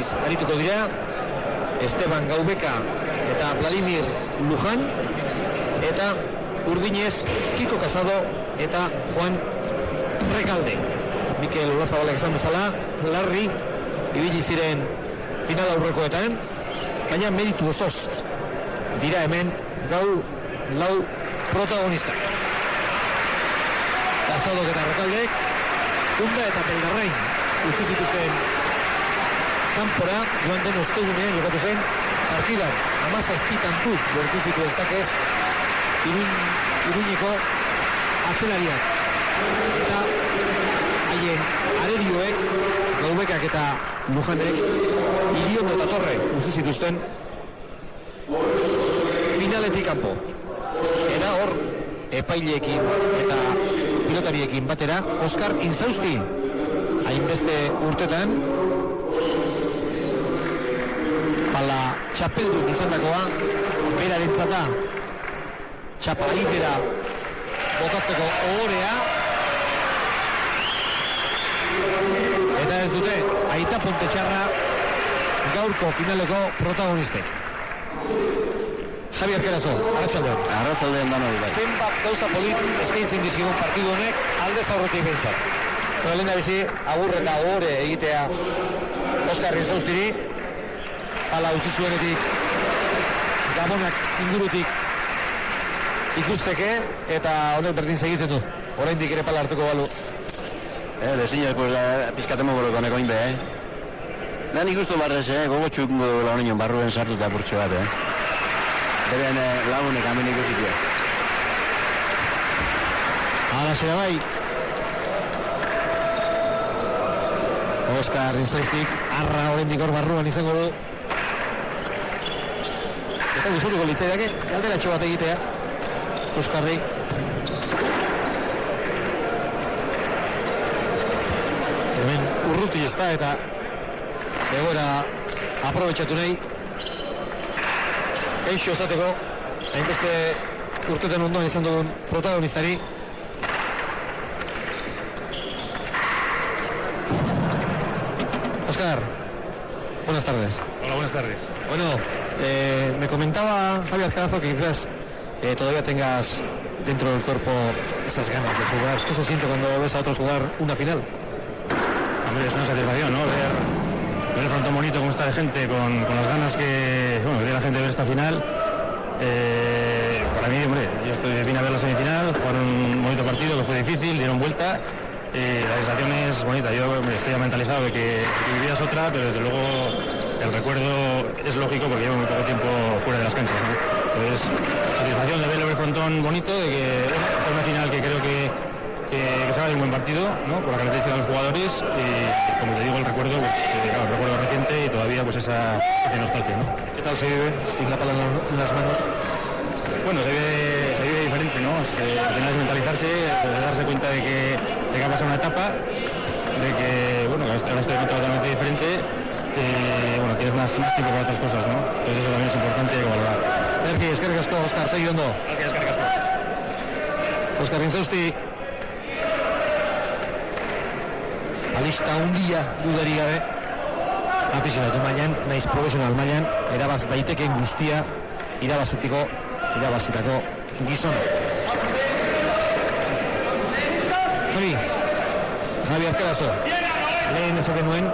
aldiz arituko dira, Esteban Gaubeka eta Vladimir Lujan, eta urdinez Kiko Casado eta Juan Recalde. Mikel Olazabalek esan bezala, larri ibili ziren final aurrekoetan, baina meritu osoz dira hemen gau lau protagonista. Casado eta Recaldek Unda eta Peldarrain utzi zituzten kanpora, joan den ostegunean jokatu zen partidan 17 kantu lortu zituen zakez Iruñeko atzelariak, eta haien arerioek, Gaubekak eta Lujanek, Iriondo eta Torre utzi zituzten finaletik kanpo. Eta hor epaileekin eta pilotariekin batera Oskar Inzausti, hainbeste urtetan bala txapeldun izandakoa, berarentzata txapa aitera botatzeko ohorea, eta ez dute Aita Pontetxarra gaurko finaleko protagonistek. Javier Kerazo, arratsaldean. Arratsaldean danoi bai. Zenbat gauza polit eskaintzen dizkigun partidu honek aldez aurretik behintzat. Lehen bizi agur eta ohore egitea Oskar Inzaustiri, hala utzi zuenetik Gabonak ingurutik ikusteke, eta honek berdin segitzen du. Oraindik ere pala hartuko balu. Desinez, pues, pizkatemo goroko neko inbe, Lan ikustu barrez, gogo txukungo duela honion barruen sartuta burtsu bat, Beren lagunek amen ikusitua. Hala zera bai. Oskar Inzaustik, arra oraindik hor barruan izango du. Eta gustatuko litzaidake, galderatxo bat egitea. Oskarri. Hemen urruti ez da, eta egoera aprobetxatu nahi. Eixo esateko, hainbeste urteten ondoan izan dugun protagonistari. Oscar, buenas tardes. Hola, buenas tardes. Bueno, me comentaba Javier Carazo que quizás todavía tengas dentro del cuerpo esas ganas de jugar. ¿Qué se siente cuando ves a otros jugar una final? Hombre, es una satisfacción, ¿no? Ver el frontón bonito como está de gente, con las ganas que tiene la gente de ver esta final. Para mí, hombre, yo vine a ver la semifinal, jugaron un bonito partido que fue difícil, dieron vuelta. La sensación es bonita. Yo estoy ya mentalizado de que mi vida es otra, pero desde luego el recuerdo es lógico porque llevo muy poco tiempo fuera de las canchas, ¿no? Entonces, satisfacción de ver el frontón bonito, de que es una final que creo que se haga de un buen partido, ¿no? Por la característica de los jugadores, y como te digo, el recuerdo, pues, el recuerdo reciente y todavía pues esa nostalgia, ¿no? ¿Qué tal se vive sin la pala en las manos? Bueno, se vive diferente, ¿no? Al final es mentalizarse, darse cuenta de que ha pasado una etapa, de que, bueno, ahora estoy totalmente diferente, bueno, tienes más tiempo para otras cosas, ¿no? Entonces eso también es importante valorar. Erki, eskerrik asko, Oskar, segi ondo. Eskerrik asko. Oskar Inzausti, alista handia dudari gabe, afizionatu mailan, naiz profesional mailan, erabaz daiteken guztia, irabazitako gizona. Javi Arkerazo, lehen esaten nuen,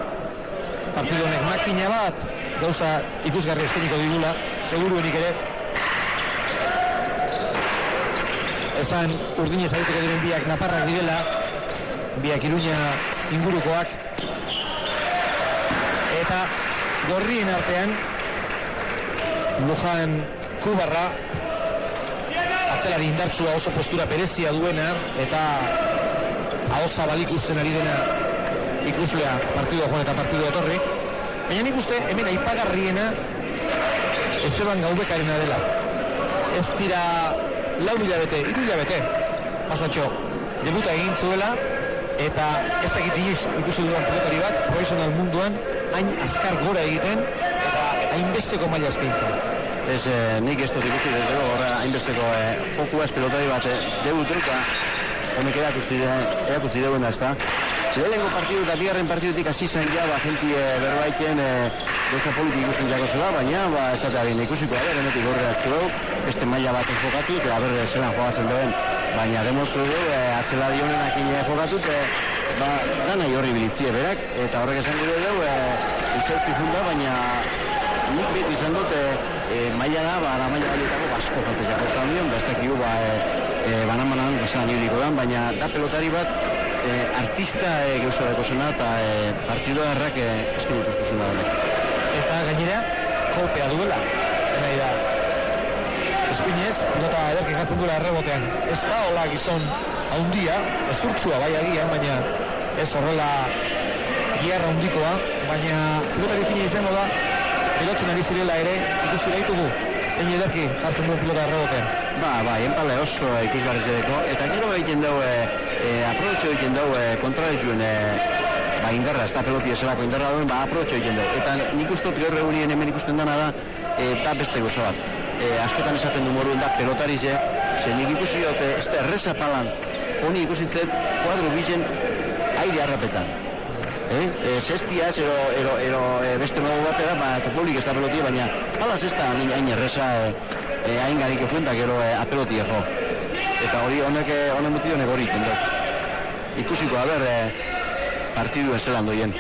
partidu honek makina bat, gauza ikusgarri eskainiko digula, seguruenik ere. Esan urdinez ariteko diren biak naparrak direla, biak Iruña ingurukoak, eta gorrien artean Lujan Kubarra, atzelari indartsua, oso postura berezia duena, eta ahosa balik uzten ari dena ikuslea partidu joan eta partidu etorri. Baina nik uste hemen aipagarriena Esteban Gaubekarena dela. Ez dira 4 hilabete, 3 hilabete pasatxo debuta egin zuela, eta ez dakit inoiz ikusi duan pilotari bat profesional munduan hain azkar gora egiten eta hainbesteko maila eskaintzen. Nik ez dut ikusi desde horra hainbesteko pokuaz pilotari bat debutu eta honek erakutsi duena, ez da. Lehenengo partidu eta bigarren partidutik hasi zen ja, jenti berbaiten gauza politik ikusten jako zela, baina ez da ikusiko, hemetik horre asko dugu, beste maila bat enfokatu, eta zelan jogatzen duen, baina demostru dugu, atzelari honenak jokatu, dana horri bilitzie berak, eta horrek esan gure dugu, izausti funda, baina nik beti izan dut, maila da, la maila balietako basko jatezako ez da union, bestakio banan-banan esan iriko dan, baina da pelotari bat, artista gauza dako zena eta partido errak eskin ikustu zena honek. Eta gainera, kolpea duela. Nahi da, eskuinez, pilota ederki jartzen duela errebotean. Ez da hola gizon haundia, ez urtsua bai agian, baina ez horrela giarra handikoa, baina pilotari fina izango da, pilotzen ari zirela ere, ikusi daitugu, zein ederki jartzen duen pilota errebotean. Enpale oso ikusgarri zedeko, eta gero egiten dugu, aprobetxo egiten dugu kontraretxuen indarra, ez da peloti eselako indarra duen, aprobetxo egiten dugu. Eta nik uste gaur egunien hemen ikusten dena da, eta beste gozo bat. Askotan esaten du moruen da pelotarize, ze nik ikusi dut, ez da erreza palan, honi ikusitzen kuadro bizen aire harrapetan. Zestiaz, ero beste modu batera, topolik ez da pelotia, baina palaz ez da hain erreza, hain garik efuentak ero apeloti erro. Eta hori honek mutio honek hori iten dut. Ikusiko, partiduen zelan doien.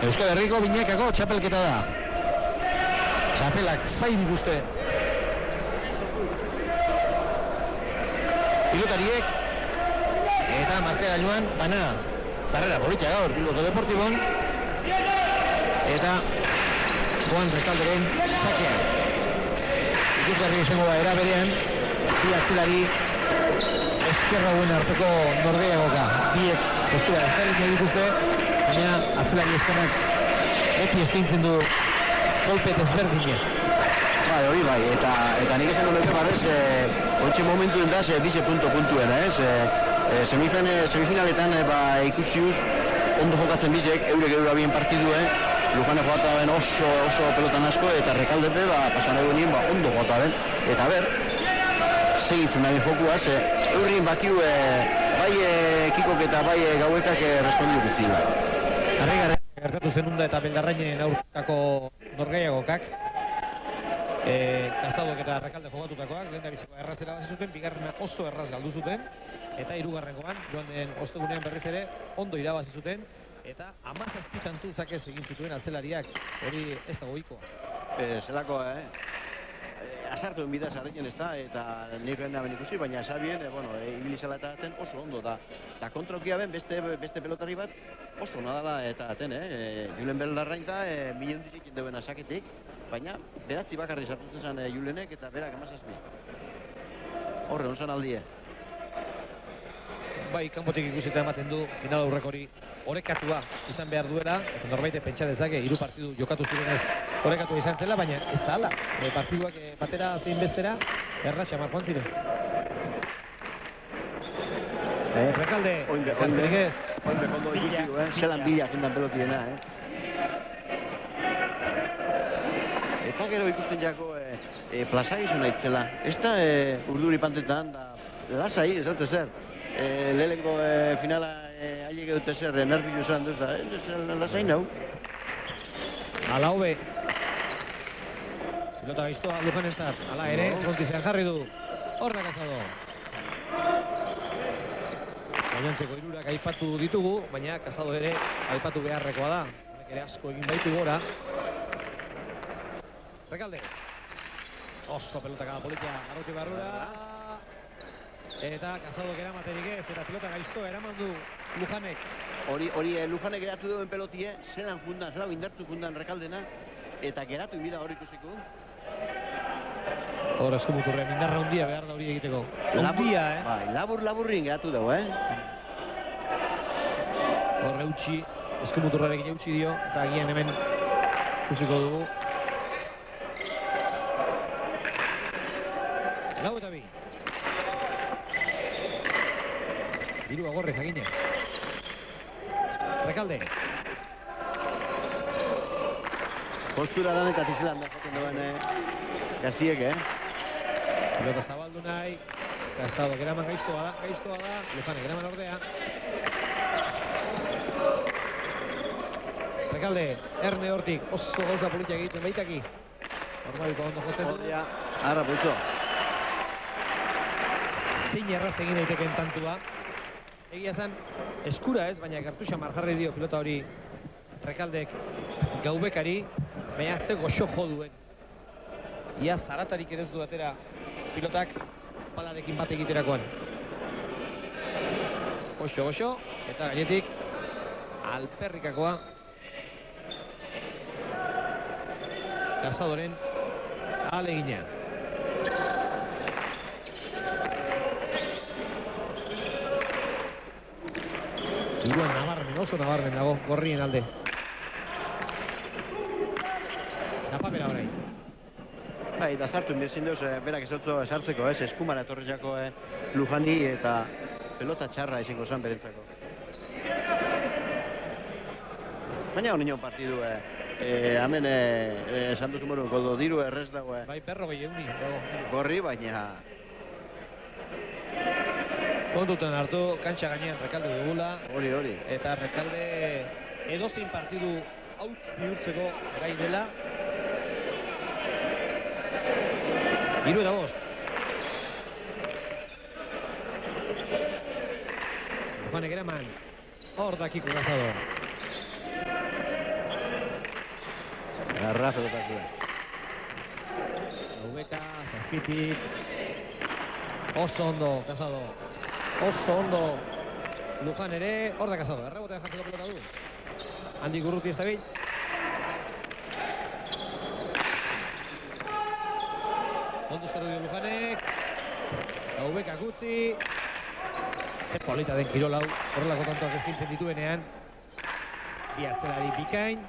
Euskal Herriko Binekako txapelketa da. Txapelak zain guzte. Pilotariek eta markagailuan bana. Zarrera politxa gaur, Bilboko Deportibon. Eta Juan Recalderen zakea. Ikusgarri izango da era berean, bi atzelari eskerra buen arteko Norgehiagoka. Biek postura ezarrik nahi dituzte, baina atzelari eskerrak eki eskaintzen du kolpe ezberdine. Hori bai, eta nik esan horretu barrez, hortxe momentuen da, bize puntuen, semifinaletan ikusiuz, ondo jokatzen bizek, eurek bien partidue, Lujane jogata ben oso pelotan asko, eta Rekaldepe, pasan egunien, ondo jogata ben, eta segitzen da jokuaz, eurrien bakiu, bai kikok eta bai gauekak respondiuk izila. Harrigarren gertatu zenunda eta Beldarrainen aurkako Norgehiagokak, Kazadok eta Rekalde jogatutakoak, lehen da biziko erraz erabazi zuten, bigarrena oso erraz galdu zuten, eta hirugarrengoan, joan den ostegunean berriz ere, ondo irabazi zuten, eta 17 kantu zakez egin zituen atzelariak, hori ez dago ohikoa. Zelako, asartu enbidaz arrekin ez da, eta nirren naben ikusi, baina esabien, ibilizala eta aten oso ondo da. Eta kontrokia ben, beste pelotari bat oso nadala eta aten, Julen Beldarrain da, miliondizik indeuen asaketik, baina beratzi bakarri sartutzen zen Julenek eta berak 17. Horre, onzan aldie. Bai, kanpotik ikusita ematen du, final aurrek hori orekatua izan behar duela, eta norbaite pentsa dezake, 3 partidu jokatu zirenez orekatua izan zela, baina ez da hala. Partiduak batera zein bestera, erratxa markoan ziren. Rekalde, galtzerik ez. Oinbe kondo ikusiu, zelan bila zendan pelotiena, Eta gero ikusten jako plazagizun aitzela. Ez da urduri pantetan, da lasai, ez dut zer. Lehenko finala aileg dute zer, nervio zan duz da, lasai nau. Ala hobe. Pilota gaiztoa Lujanentzat, ala ere, frontizean jarri du. Horra Kazado. Gainontzeko hirurak aipatu ditugu, baina Kazado ere aipatu beharrekoa da. Honek ere asko egin baitu gora. Rekalde. Oso pelotaka politia arroti barrura. Eta Kazadok eramaterik ez, eta pilota gaiztoa eraman du Lujanek. Hori Lujanek geratu duen pelotie, zelan jundan, zelan indartu jundan Rekaldena, eta geratu inbida hori ikusiko. Hor eskumuturrean indarra hundia behar da hori egiteko. Hundia, Bai, labur-laburrin geratu dago, Hor eutxi, eskumuturrarekin eutxi dio, eta agian hemen ikusiko dugu. Lau eta bi. Hiru agorre jakine. Rekalde. Postura dan eta tizelan da joten duen Gaztiek, Pilota zabaldu nahi. Kazado, geraman gaiztoa da. Lujanek, geraman ordea. Rekalde, Erne hortik, oso gauza politia egiten baitaki. Normaliko ondo jotzen du. Gordia, arra pultzo. Zein erraz egin daiteken tantua. Egia esan, eskura ez, baina kartuxa marjarri dio pilota hori Rekaldek Gaubekari, baina ze goxo jo duen. Ia zaratarik ere ez du atera pilotak balarekin bat egiterakoan. Goxo, eta gainetik alperrikakoa Casadoren alegina. Iruan oso nabarmen dago, gorrien alde. Zapapera orain. Bai, da sartu inbezin deuz, berak ezotzo esartzeko, eskumara etorrizako Lujani eta pelota txarra izango zan berentzako. Baina honi nion partidu, hemen esan duzu moru, goldo diru errez dago. Bai, perro gehiaguni dago. Gorri, baina... Kontuten hartu, kantxa gainean Rekalde dugula. Hori. Eta Rekalde edozein partidu hauts bihurtzeko gai dela. 3-5. Juanek eraman. Hor dakiko Casador. Garra pelota zuen. Gaubeka, Zazpitik. Oso ondo, Casador. Oso ondo Lujan ere, hor da Casador. Errebotea jartzeko pelota du. Handik Urruti ez da bil. Ondo eskarru dio Lujanek. Gaubeka gutzi. Zer polita den kirol hau, horrelako tantoak eskintzen dituenean. Bi atzelari bikain,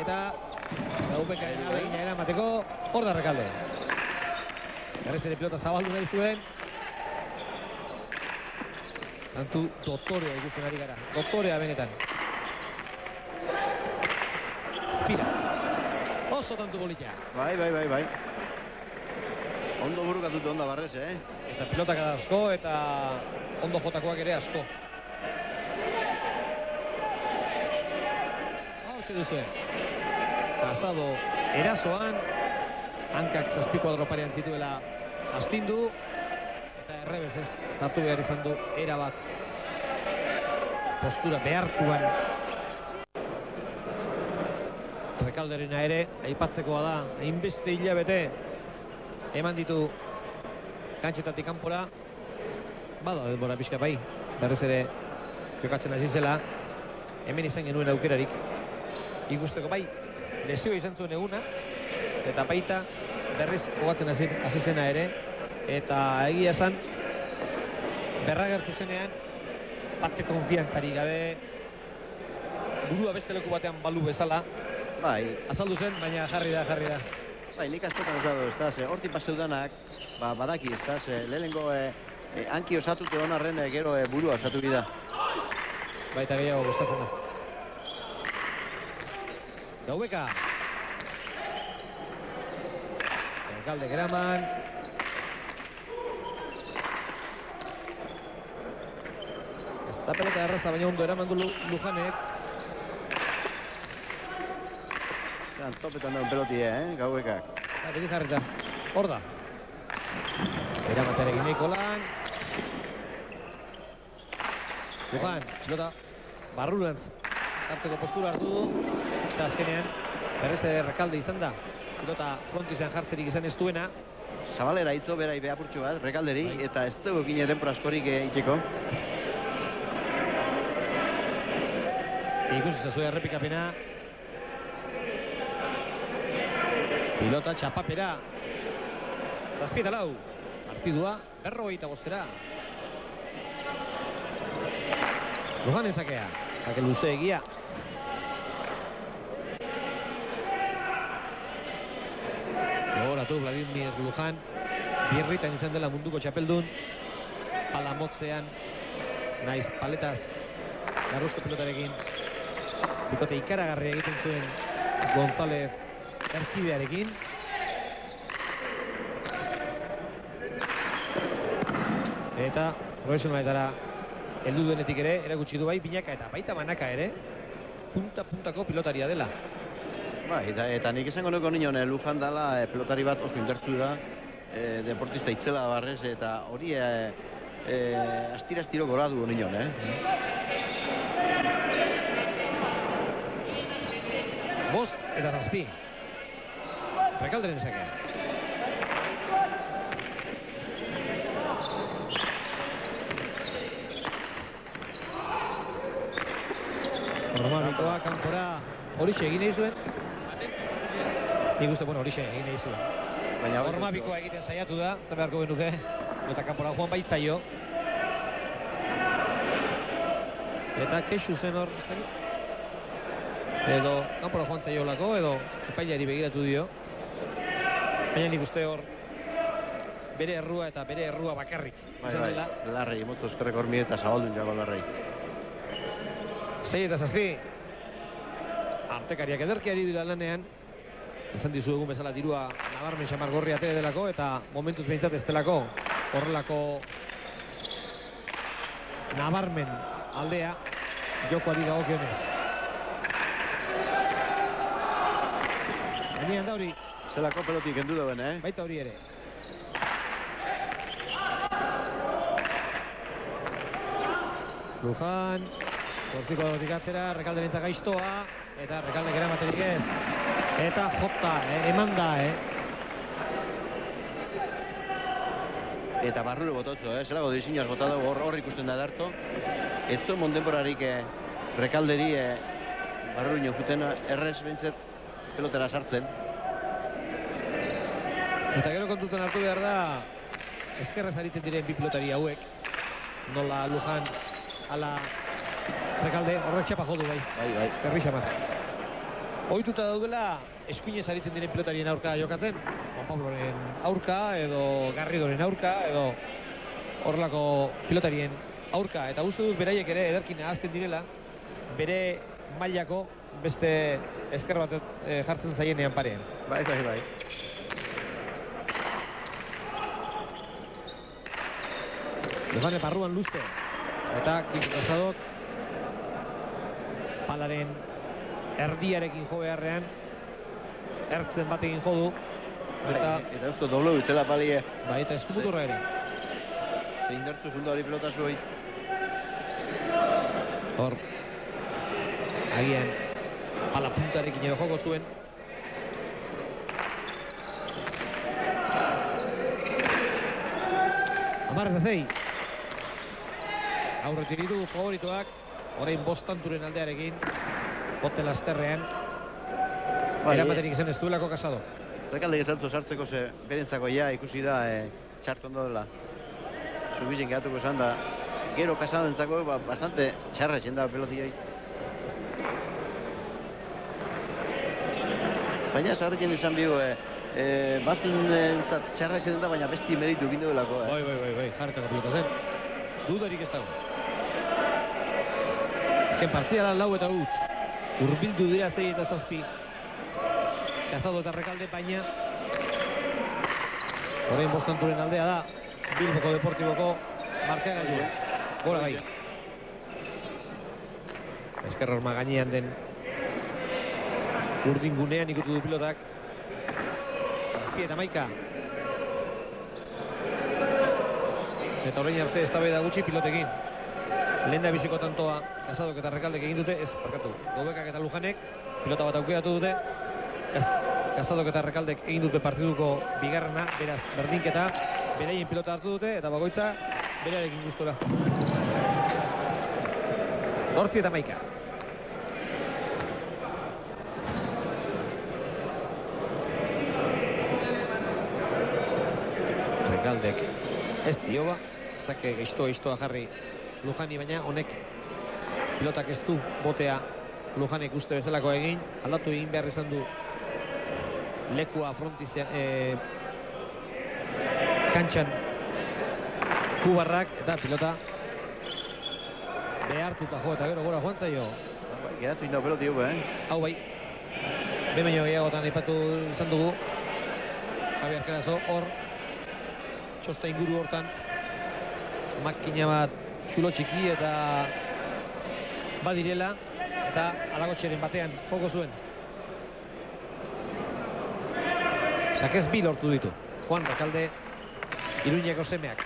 eta Gaubekaren alegina eramateko, hor da Rekalde. Garrez ere pilota zabaldu nahi zuen. Tantu dotorea ikusten ari gara, dotorea benetan. Spira. Oso tantu bolita. Bai. Ondo burukatute onda barrez, Eta pilotak da asko, eta ondo jotakoak ere asko. Hortxe duzue. Casado erasoan, hankak 7 kuadro parean zituela astindu, eta errebez ez zartu behar izan du erabat postura behartuan. Rekalderena ere, aipatzekoa da, hainbeste hilabete eman ditu kantxetatik kanpora. Bada denbora pixka bai, berrez ere jokatzen hasi zela, hemen izan genuen aukerarik ikusteko bai, lesioa izan zuen eguna, eta baita berriz jokatzen hasi zena ere, eta egia esan berragertu zenean parte konfiantzari gabe, burua beste leku batean balu bezala, Bai. azaldu zen, baina jarri da. Bai, nik askotan ez dago, horti paseudanak, badaki, lehenengo hanki osatute honarren gero burua osatu bida. Baita gehiago gustatzen da. Gaubeka. Rekalde geraman. Ez da pelota erraza, baina ondo eraman du Lujanek. Topetan daun peloti, Gaubekak. Beti jarrita, hor da. Eramatearekin nahiko lan. Lujan, pilota barrurantz hartzeko postura hartu du. Eta azkenean, berrez Rekalde izan da. Pilota frontizan jartzerik izan ez duena. Zabalera hitzo berai behapurtxo bat, Rekalderi, eta ez dugu gine denpora askorik itxeko. Ikusi zazue errepikapena. Pilota txapapera. 7-4. Partidua 45. Lujan ezakea. Zake luze egia. Gogoratu Vladimir Lujan. Birritan izan dela munduko txapeldun. Pala motzean. Naiz paletaz. Garruzko pilotarekin. Bikote ikaragarria egiten zuen González erkidearekin. Eta profesionaletara heldu duenetik ere erakutsi du bai binaka eta baita manaka ere. punta-puntako pilotaria dela. Eta nik esango nuko nion, Luján dala pilotari bat oso indartsu da, deportista itzela barrez, eta hori astira-astiro gora du nion, Bost eta zazpi. Rekalderen zakea. Normabikoa, kanpora, horixe egin nahi zuen. Nik uste, horixe egin nahi zuen. Normabikoa egiten saiatu da, zer beharko genuke, eta kanpora joan baitzaio. Eta kexu zen hor, ez dakit. Edo kanpora joan zaiolako, edo epailari begiratu dio. Baina nik uste hor bere errua eta bere errua bakarrik. Larrei, motu eskerrek hormi eta zabaldun jago Larrei. 6 eta 7. Artekariak ederkiari dira lanean. Esan dizu egun bezala dirua nabarmen xamargorri ate delako eta momentuz behintzat ez delako horrelako nabarmen aldea jokoari dagokionez. Gainean da hori. Zelako pelotik endu dauen, Baita hori ere. Luján, zortziko dotik atzera, Rekalde bentzak gaiztoa, eta Rekaldek eramaterik ez. Eta jota, eman da, Eta barrure bototzo, zelago diseñoaz botado hor ikusten da darto. Etzo mondenborarik Rekalderi barrure ino juten errez bentzet pelotera sartzen. Eta gero kontutan hartu behar da, ezkerrez aritzen diren bi pilotari hauek. Nola Luján, ala Rekalde, horrek txapa jodu bai. Herri xamat. Ohituta daudela, eskuinez aritzen diren pilotarien aurka jokatzen. Juan Pabloren aurka, edo Garridoren aurka, edo horrelako pilotarien aurka. Eta uste dut beraiek ere ederkin ahazten direla, bere mailako beste ezker bat jartzen zaienean parean. Bai. Luján barruan luze. Eta Kikazadok palaren erdiarekin jo beharrean ertzen batekin jo du. Eta eusko dobleu itzela palie. Bai, eta eskumuturra ere. Zein indartzu jundu hori pelota zuei. Hor, agian pala puntarekin edo joko zuen. Amarreta zei. Aurretik ditu favoritoak, orain bostanturen aldearekin, bote lasterrean. Eramaterik izan ez duelako Kasado. Rekalde gezaltzu sartzeko berentzako ikusi da txartu ondo dela. Zubizien gehatuko esan da, gero Kasado entzako bastante txarra etxen da pelotioi. Baina zaharrekin izan bigo, batzun txarra etxen da, baina besti meritu egin duelako. Bai, jarretako pilota zen. Dudarik ez dago. Azken partziala 4 eta 1. Urbildu dira 6 eta 7. Kasado eta Rekalde, baina orain bostanturen aldea da Bilboko Deportiboko markagailua. Gora bai. Ezkerra horma gainean den urdingunean ikutu du pilotak. 7 eta 11. Eta orain arte eztabaida gutxi pilotekin. Lehen da biziko tantoa Kasadok eta Rekaldek egin dute, ez, barkatu. Gobekak eta Lujanek pilota bat aukeratu dute. Kasadok eta Rekaldek egin dute partiduko bigarrena, beraz berdinketa, beraien pilota hartu dute eta bakoitza berarekin gustura. 8 eta 11. Rekaldek ez dioba, zake geiztoa jarri Lujani, baina honek pilotak ez du botea Lujanek uste bezalako egin, aldatu egin behar izan du lekua frontizean kantxan kubarrak eta pilota behartuta jo eta gero gora joan zaio. Geratu indau peloti hau, Hau bai, behin baino gehiagotan aipatu izan dugu Javier Kerazo, hor txosta inguru hortan makina bat xulo txiki eta badirela eta Alagotxeren batean joko zuen. Sakez bi lortu ditu. Juan Rekalde, Iruñeko semeak.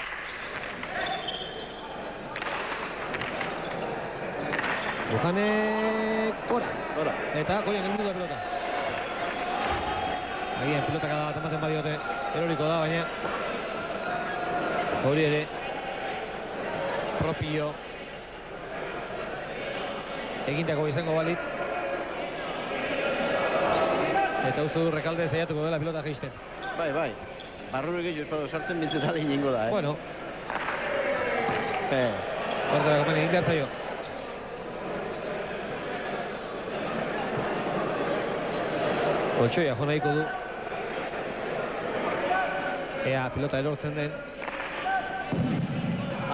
Lujanek gora. Eta goian heldu da pelota. Agian pilotak bat ematen badiote eroriko da, baina hori ere propio egindako izango balitz. Eta uste du Rekalde saiatuko dela pilota jaisten. Bai. Barrure gehiago espado sartzen bintzetat egingo da, Bueno. Hortara gomen egin behar zaio. Otxoia jo nahiko du. Ea pilota elortzen den.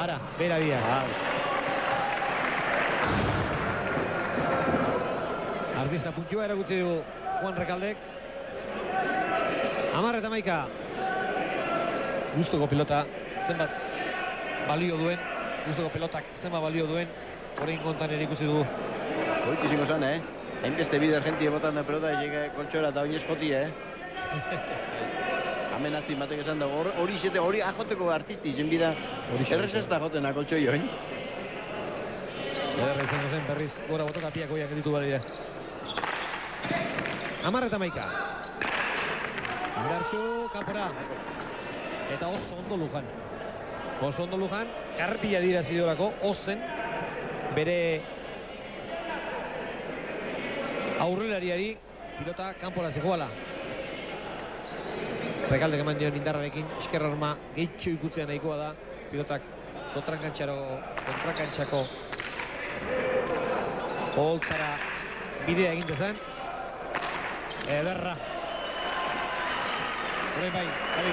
Ara, bera bia. Ardista puntua eragutzi du Juan Rekaldek. 10-11. Gustoko pilota zenbat balio duen. Gustoko pilotak zenbat balio duen. Orain kontan ere ikusi dugu. Hoiti zingo zan, hainbeste bide argentie botan da pelota, kontxora eta oinez joti, Amenazin batek esan da, hori ajoteko artisti izen bida, errez ez da jotena kontxoi oin. Ederra izango zen berriz gora botoka piakoiak editu badira. 10-11. Indartxu, kanpora. Eta oso ondo Lujan. Oso ondo Lujan, garbila dira zidorako, ozen, bere aurrelariari pilota kanpora zijoala. Rekaldek eman dion indarrarekin, eskerra horma gehitxo ikutzea nahikoa da. Pilotak kontrakantxako holtzara bidea egin dezan. Ederra. Horrein bai, Javi.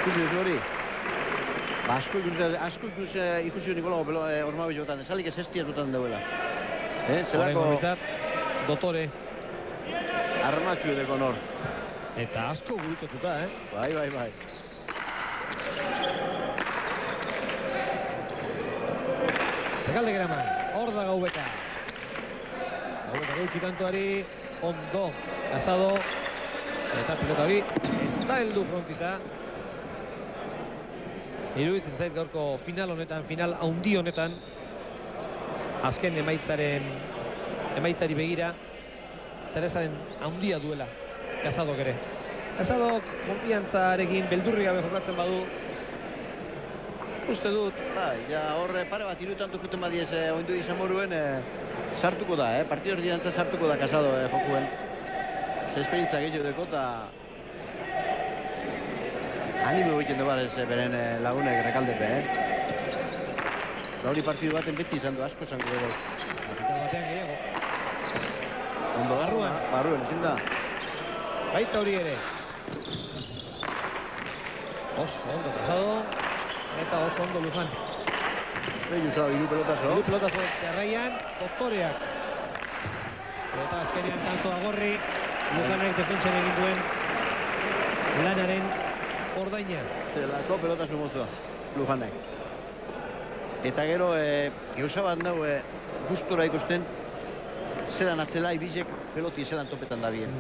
Ikusi duzu hori? Asko ikusi hori nikolago horma bezotan, esalik ez estiaz dutan duela. Zelako dotore. Armatxu edeko nor. Eta asko gurutzetuta, Bai. Rekaldek eraman, hor da Gaubeka. Gaubeka gautxi kantuari, ondo, Casado. Eta pilota hori, ez da heldu frontiza. Iruditzen zait gaurko final honetan, final haundi honetan, azken emaitzari begira, zerezaren haundia duela Casadok ere. Casadok konfiantzarekin beldurri gabe jokatzen badu, uste dut. Horre pare bat irutantu juten badiez oindu izan moruen, sartuko da, partido ordinantza sartuko da Casado jokuen. Esperintza gehiago deko eta anime egiten du barez beren lagunek Rekaldepe, Gauri partidu baten beti izan du, asko zango dugu. Batean gehiago. Ondo barruen, ezin da. Baita hori ere. Oso ondo Casado eta oso ondo Lujan. Iru pelotazo. Iru pelotazo terraian, doktoreak. Eta azkenean tanto agorri, Lujanek defentsan egin duen lanaren ordaina. Zelako pelotazo mozua, Lujanek. Eta gero, gauza bat nau gustora ikusten, zelan atzela ibizek peloti zelan topetan da bien.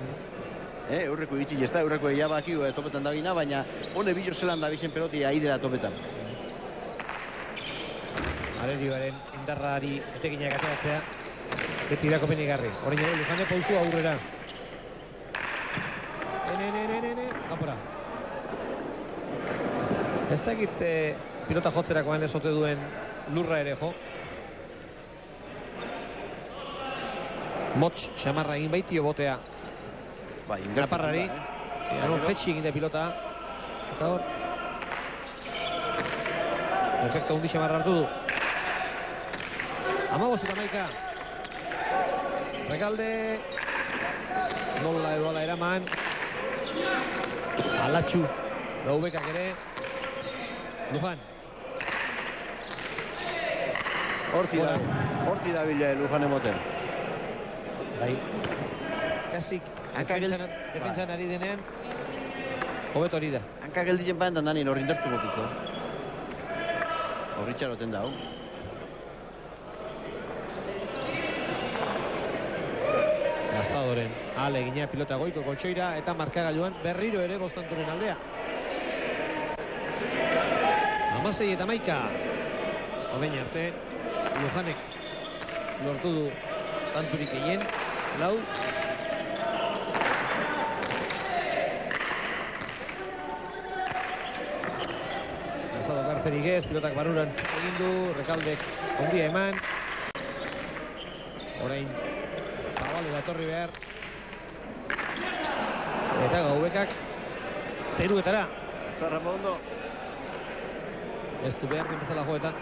Eurreko itxik ez da, eurreko eiabaki topetan da bina, baina hone bilo zelan da bizen peloti aidera topetan. Alerioaren indarrari etekinak ateratzea, beti irako penigarri. Horein ere, Lujane pauzu aurrera. Kanpora. Ez da egit pilota jotzerakoan ez ote duen lurra ere jo. Motx, xamarra egin baitio botea. Naparrari. Jetxi egin da pilota. Eta hor. Perfecto, hundi xamarra hartu du. 15-11. Rekalde. Nola edo ala eraman. Alatxu. Gaubekak ere. Lujan. Horti da bila Lujan emoten. Bai. Kasik defentsan ari denean. Hobeto hori da. Hanka gelditzen bain dan dani horri indartzu gotutzu. Horri txaroten dau. Casadoren alegina pilota goiko koltsoira eta markagailuan berriro ere Bostanturen aldea. 16 eta 11. Orain arte Lujanek lortu du tanturik gehien, 4. Casado gartzerik ez, pilotak barurantz egin du, Rekaldek ondia eman. Orain Zabalera etorri behar. Eta Gaubekak zeruetara. Zarra ondo. Ez du behar bezala joetan.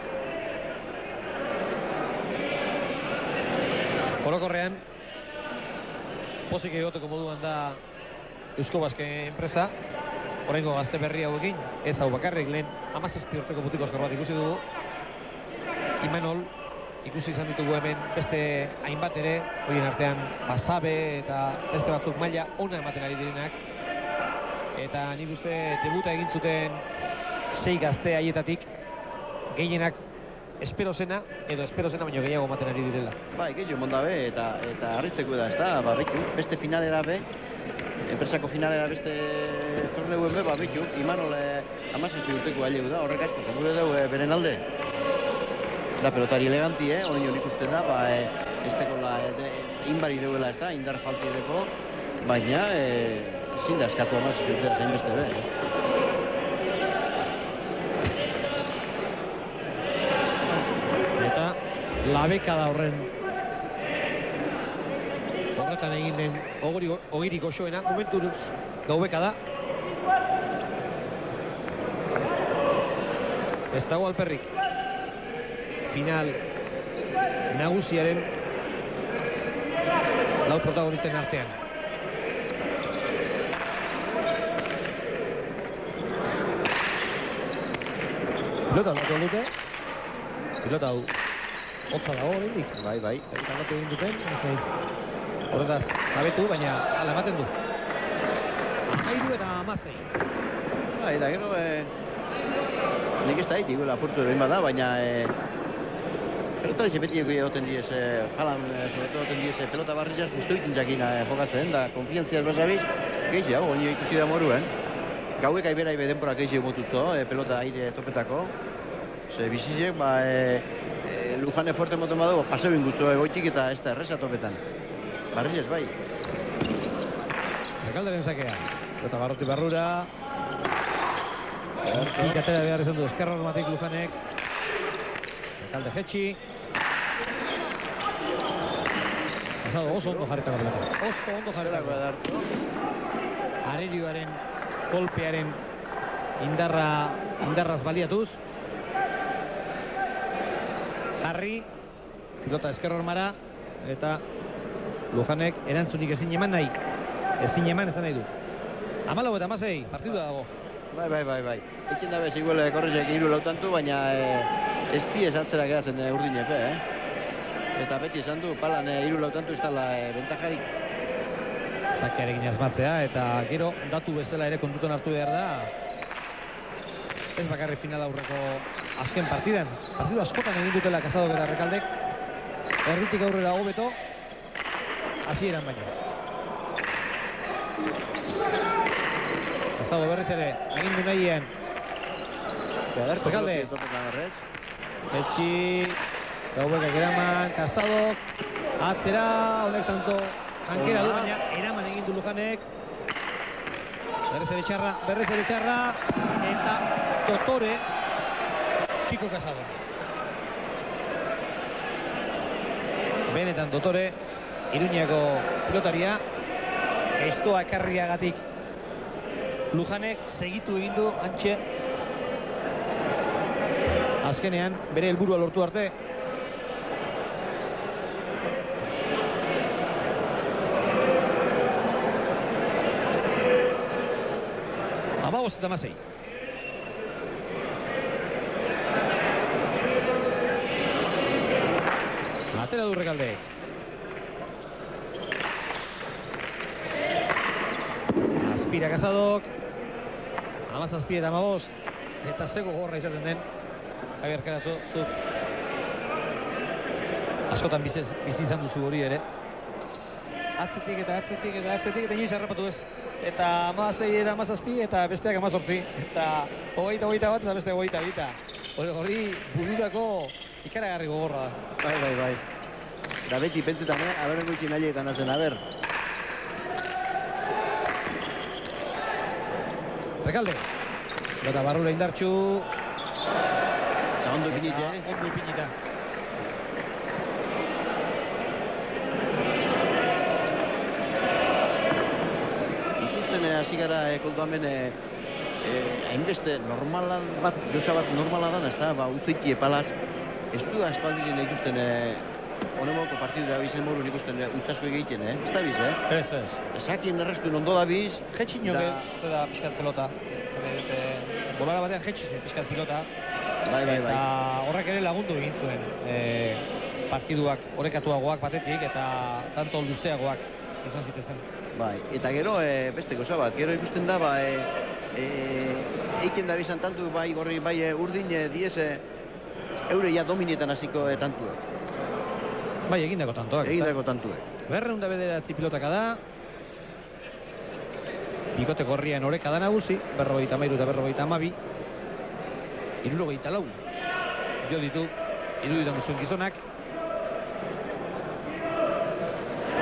Orokorrean pozik egoteko moduan da Eusko Baske enpresa. Oraingo gazte berri hauekin, ez hau bakarrik, lehen 17 urteko mutiko askar bat ikusi dugu. Imanol ikusi izan ditugu hemen beste hainbat ere, horien artean Basabe eta beste batzuk maila ona ematen ari direnak. Eta nik uste debuta egin zuten 6 gazte haietatik gehienak espero zena baino gehiago ematen ari direla. Bai, gehiago mondabe eta harritzeko da, ez da, beste finalera be, enpresako finalera beste torneuen be, bitu, Imanol 17 urteko ailegu da, horrek asko, segure dugu beren alde. Da pelotari eleganti, hori nik uste da, ez tekola, inbari deuela ez da, indar falti edeko, baina ezin da eskatu 17 urtea zain beste be. Eta labekada horretan egin den ogirik osoena, momenturuz Gaubekada. Ez dago alperrik. Final nagusiaren 4 protagonisten artean. Pilota aldatu dute. Pilota hau hotza dago oraindik. Bai. Eta aldatu egin duten, ez naiz horretaz jabetu, baina hala ematen du. 13 eta 16. Bai, da gero, nik ez da haitik gula apurtu egin bada, baina pelotari beti egoten diez, jalan, egoten diez, pelota barrizaz guztu egiten jakin jokatzen, da konfiantziaz basabiz, gehizi hau, onio ikusi da moruen. Gauek aibera ibe denporak gehizi motutzo, pelota aire topetako. Ze bizizek, Lujane fuerte moten badago, paseo ingutzo egoitik eta ez da erresa topetan. Barrizaz bai. Rekalderen zakea. Pelota barroti barrura. Ikatera behar izan du eskerra normatik Lujanek. Rekalde jetxi. Pasado oso ondo jarretako pelota. Oso ondo jarretako. Arerioaren kolpearen indarraz baliatuz. Jarri, pilota eskerra hormara, eta Lujanek erantzunik ezin eman nahi. Ezin eman esan nahi du. 14 eta 16, partidua dago. Bai. Ekin dabe ziguela korrizek 3 lautantu, baina ez diez atzera geratzen urdinepe, Eta beti esan du, palan 3 lautantu ez dala bentajarik. Zakearekin asmatzea, eta gero datu bezala ere kontutan hartu behar da. Ez bakarri final aurreko azken partidan. Partidu askotan egin dutela Casadok eta Rekaldek. Erritik aurrera hobeto, hasieran baino. Casado berriz ere, agindu nahien. Rekalde. Etxi, Gaubekak eraman, Casadok, atzera, honek tanto hankera du, baina eraman egin du Lujanek. Berriz ere txarra, eta Totore, Kiko Casado. Benetan Totore, Iruñako pilotaria, estoa ekarriagatik Lujanek segitu egin du antxe. Azkenean, bere helburua lortu arte. Amabost eta 16. Atera du Rekaldek. Aspira Casadok. 17 eta 15. Eta zego gorra izaten den. Javier Carazo, zuk askotan bizi izan duzu hori ere. atzetik eta inoiz harrapatu ez. Eta 16 era 17 eta besteak 18 eta 21 eta beste 22. Hori bururako ikaragarri gogorra da. Bai. Da beti pentsetan, aberrengo ikin aileetan hazen, Rekalde. Eta barrura indartxu. Eta ondo ipinita, Ondo ipinita. Ikusten hasi gara koldo hemen hainbeste normala bat, josa bat normala dan, ez da, utzeiki epalaz, ez du aspaldien ikusten honemoko partidura bizen morun ikusten utzasko egiten, ez da biz, Ez. Esakin errestuen ondo da biz. Jetxino da pixkat pelota. Bolara batean jetxizen pixkat pilota. Bai. Eta horrek ere lagundu egin zuen partiduak orekatuagoak batetik eta tanto luzeagoak izan zitezen. Bai, eta gero beste goza bat, gero ikusten da, eiken da bizan tantu, bai gorri, bai urdin diez eure ja dominietan hasiko tantuek. Bai, egindako tantoak. Egindako tantuek. 209 pilotaka da. Bikote gorrian oreka da nagusi, 53 eta 52. 74. Jo ditu, iruditan duzuen gizonak.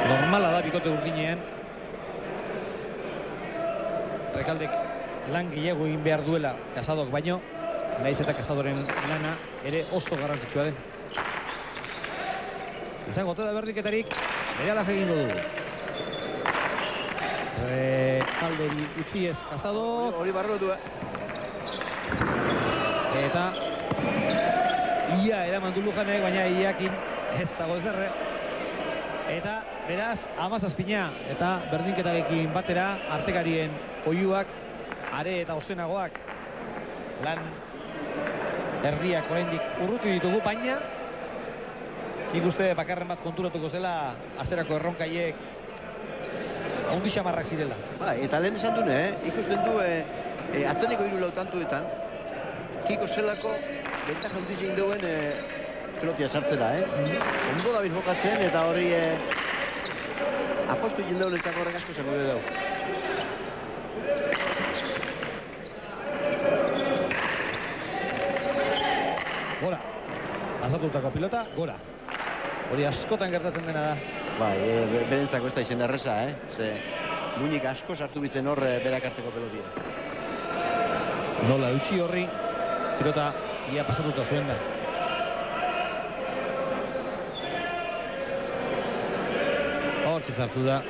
Normala da bikote urdinean. Rekaldek lan gehiago egin behar duela Kasadok baino, nahiz eta Kasadoren lana ere oso garrantzitsua den. Izango da berriketarik, berehala egingo du. Rekalderi utzi ez Kasadok. Hori barrotu, Eta ia eraman du Lujanek, baina iakin ez dago ez derre. Eta beraz, 17 eta berdinketarekin batera artekarien oiuak, are eta ozenagoak lan erdiak oraindik urruti ditugu, baina nik uste bakarren bat konturatuko zela azerako erronkaiek ondi xamarrak zirela. Ba, eta lehen esan dune, ikusten du atzeneko 3 lautantuetan Kiko zelako bentak handiz egin duen pelotia sartzera, Ondo da jokatzen eta hori apostu egin duen horrek asko zen gure dugu. Gora, pasatutako pilota, gora. Hori askotan gertatzen dena da. Bai, berentzako ez da izen erreza, Ze muñik asko sartu bitzen hor berak arteko pelotia. Nola eutxi horri, pilota ia pasatuta zuen da. Hortzi zartu da.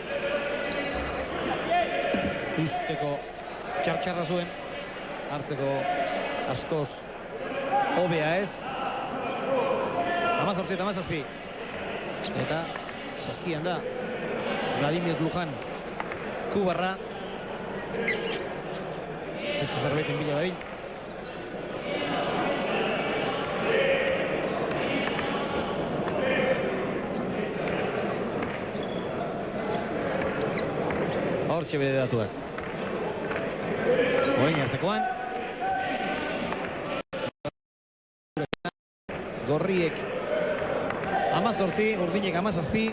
Usteko txartxarra zuen. Hartzeko askoz hobea ez. 18 eta 17. Eta saskian da Vladimir Lujan Kubarra. Ez zerbaitin bila dabil. Hortxe bere datuak. Orain artekoan. Gorriek 18, urdinek 17.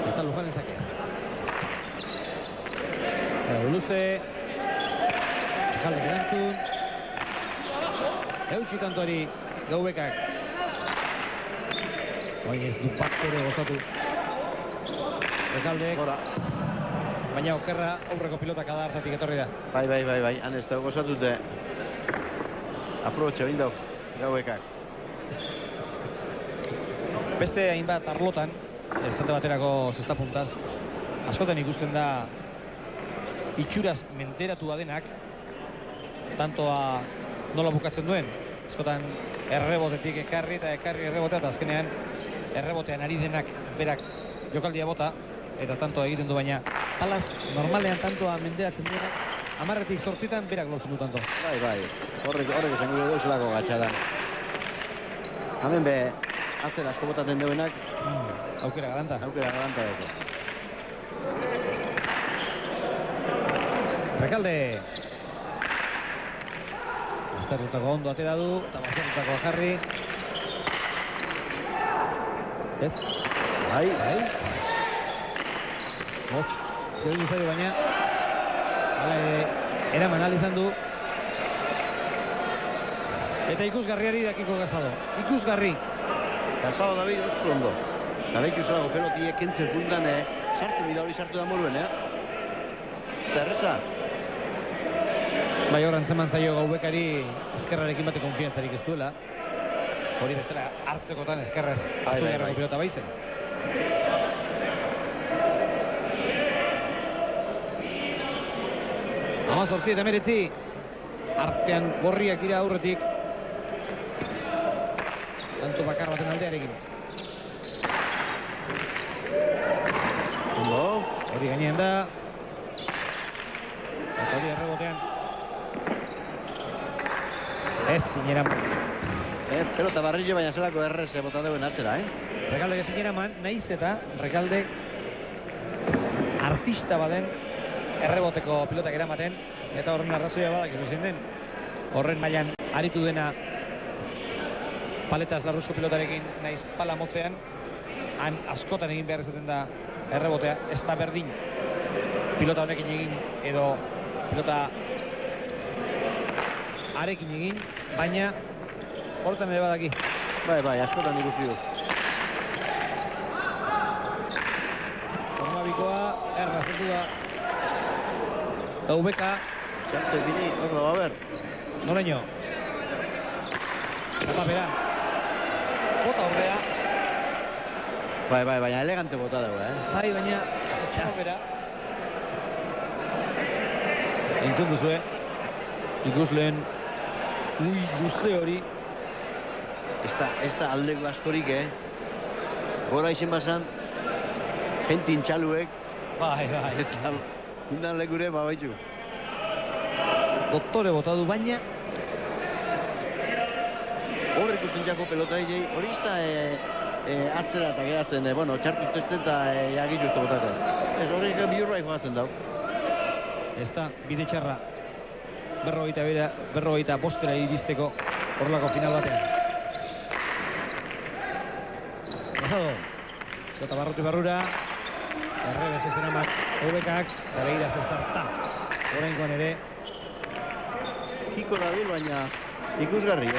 Eta Lujanen sakea. Luze. Txakaldek erantzun. Eutxi tantoari Gaubekak. Oain ez du baktore gozatu. Rekaldek. Baina okerra aurreko pilotak ada hartatik etorri da. Bai. Han ez da gozatute. Aprobetxe behin dau, Gaubekak. Beste hainbat arlotan, esate baterako zestapuntaz, askotan ikusten da itxuraz menteratua denak, tantoa nola bukatzen duen. Askotan errebotetik ekarri eta errebotea, eta azkenean errebotean ari denak berak jokaldia bota, eta tantoa egiten du, baina palaz, normalean tantoa menderatzen duenak, 10-tik 8 berak lortzen du tanto. Bai. Horrek esan gure dugu zelako gatxadan. Hemen be, atzera asko botaten duenak. Aukera galanta. Aukera galanta dago. Rekalde. Bazterrutako ondo atera du, eta bazterrutakoa jarri. Ez. Bai. Hots, zikeri duzari baina. Hala ere, eraman izan du. Eta ikusgarriari dakiko Casado. Ikusgarri. Casado David oso ondo. Dabeik usago pelotie kentzen puntan, sartu bida hori sartu da moruen, Ez da erreza. Bai, hor antzeman zaio Gaubekari ezkerrarekin bate konfiantzarik ez duela. Hori bestela hartzekotan ezkerraz hartu beharreko pilota baizen. Amazortzi eta 19. Artean gorriak ira aurretik. Tanto bakar baten aldearekin. Ondo. Hori gainean da. Eta hori errebotean. Ez, zineran. Pelota barrile baina zelako errez bota deuen atzera, Rekaldek ez zineran nahiz eta Rekaldek artista baden erreboteko pilotak eramaten. Eta horren arrazoia badak izo zein den. Horren mailan aritu dena paletaz larruzko pilotarekin naiz pala motzean. Han askotan egin behar izaten da errebotea. Ez da berdin pilota honekin egin edo pilota arekin egin, baina hortan ere badaki. Bai, askotan ikusi du. Formabikoa, errazetu da. Gaubeka. Sartu epini, ordo, a ber. Noreño. Zapapera. Bota horrea. Bai, baina elegante bota dugu, Bai, baina Zapapera. Entzun duzue. Ikusleen luze hori. Ez da aldeko askorik, Gora izen bazan, jentin txaluek. Bai. Eta undan lekure, baitu. Doktore bota du, baina Hor ikusten jako pelota egei, hori ez da atzera eta geratzen, txartu testen eta jagizu ez da botaten. Ez horrek bihurra jokatzen dau. ez da bide txarra berrogeita bostera iristeko horrelako final batean. Casado. Jota barruti barrura. Errebez ez eramak Gaubekak, eta begira zezarta. Horrengoan ere. Kiko dabil, baina ikusgarri,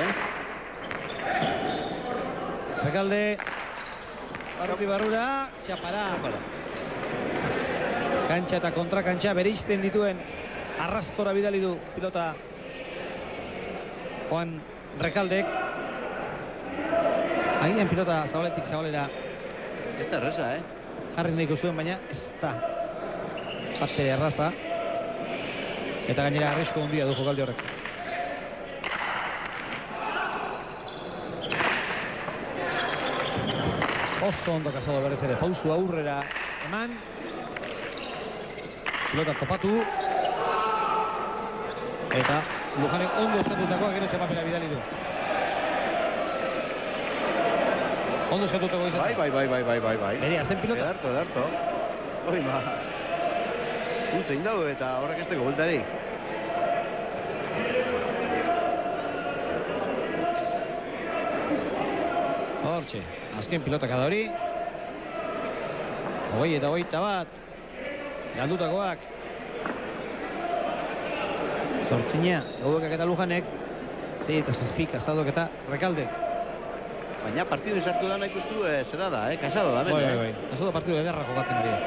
Rekalde. Barruti barrura. Txapara. Kantxa eta kontrakantxa bereizten dituen arrastora bidali du pilota Juan Rekaldek. Agian pilota zabaletik zabalera Ez da erreza, jarri nahiko zuen, baina ez da batere erraza. Eta gainera arrisku handia du jokaldi horrek. Oso ondo Casado berez ere, pausu aurrera eman. Pilota topatu. Eta Lujanek ondo eskatutakoa gero txapapera bidali du. Ondo eskatutako izan. Bai. Berea, zen pilota. Edarto. Hoi, Utzein dago eta horrek ez dugu bultari. Hortxe, azken pilotak da hori. 21 galdutakoak. Zortzina, Gaubekak eta Lujanek. 6 eta 7 Casadok eta Rekaldek. Baina partidu sartu dana ikustu zera da, Casado da. Bai. Casado partidu ederra jokatzen ari da.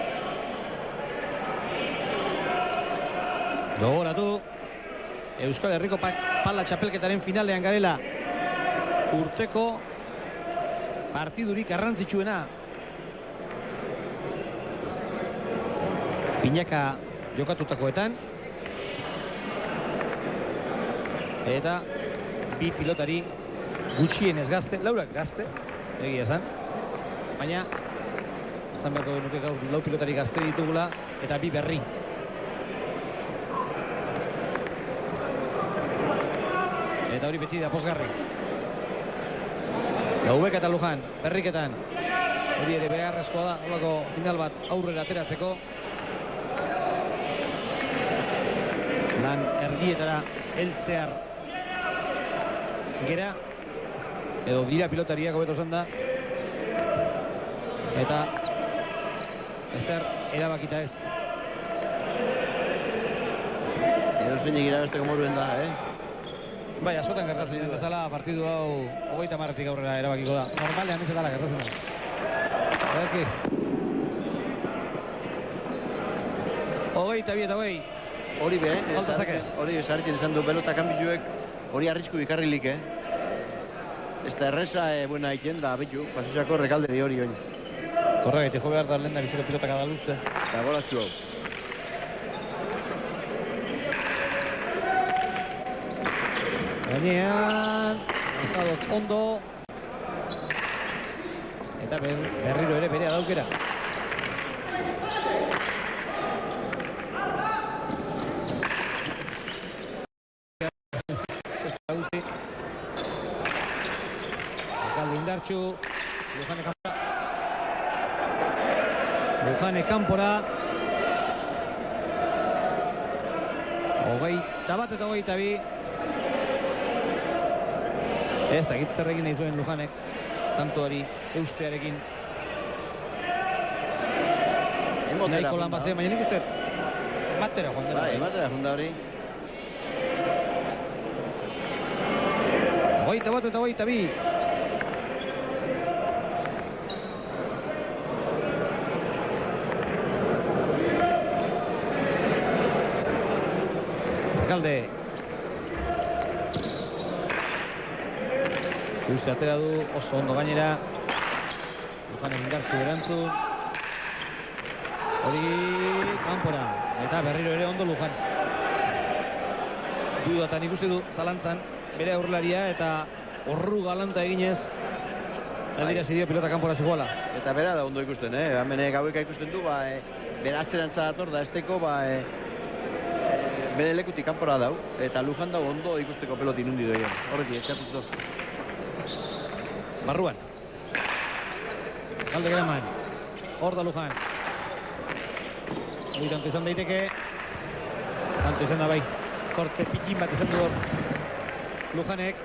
Gogoratu, Euskal Herriko pala txapelketaren finalean garela. Urteko partidurik garrantzitsuena. Binaka jokatutakoetan. Eta bi pilotari gutxienez gazte, laurak gazte, egia esan. Baina, esan beharko genuke gaur lau pilotari gazte ditugula eta bi berri. Eta hori beti da posgarri. Gaubek eta Lujan, berriketan. Hori ere beharrezkoa da, holako final bat aurrera ateratzeko. Lan erdietara heltzear gera, edo dira pilotariak hobeto esan da, eta ezer erabakita ez. Edo zeinik irabesteko moduen da, Bai, askotan gertatzen den bezala, partidu hau 30-tik aurrera erabakiko da. Normalean ez dela gertatzen da. Ederki. 22 eta 20. Hori be, Falta zakez. hori sartzen izan du pelota kanbizuek, hori arrisku ikarrilik, Ez da erreza, buena iken da, betu, pasutxako rekalderi hori oin. Korregeti, jo behar da lehen da biziko pilotak adaluz. Eta golatxu hau. Gainean, azadot ondo. Eta berriro ere bere adaukera. Alcalde Indartxu, Lujane Kanpora. Lujane Kanpora. 21 eta 22. Ez da, zer egin nahi zuen Lujanek, tantoari eustearekin. Nahiko lan bazea, baina nik uste, ematera joan dela. Bai, ematera joan da hori. 21 eta 22. Alcalde. Luze atera du, oso ondo gainera. Lujane Indartxu erantzun. Hori kanpora. Eta berriro ere ondo Lujan. Dudatan ikusi du zalantzan bere aurrelaria eta horru galanta eginez aldirazi dio pilota kanpora zigoala. Eta bera da ondo ikusten, hemen gaueka ikusten du, bere atzerantza dator da esteko, bere lekutik kanpora dau, eta Lujan dago ondo ikusteko peloti nundi doien. Horreki, eskatuz du. Barruan. Galde Graman. Hor da Lujan. Hori tanto izan daiteke. Tanto izan da bai. Zorte pikin bat izan du hor. Lujanek.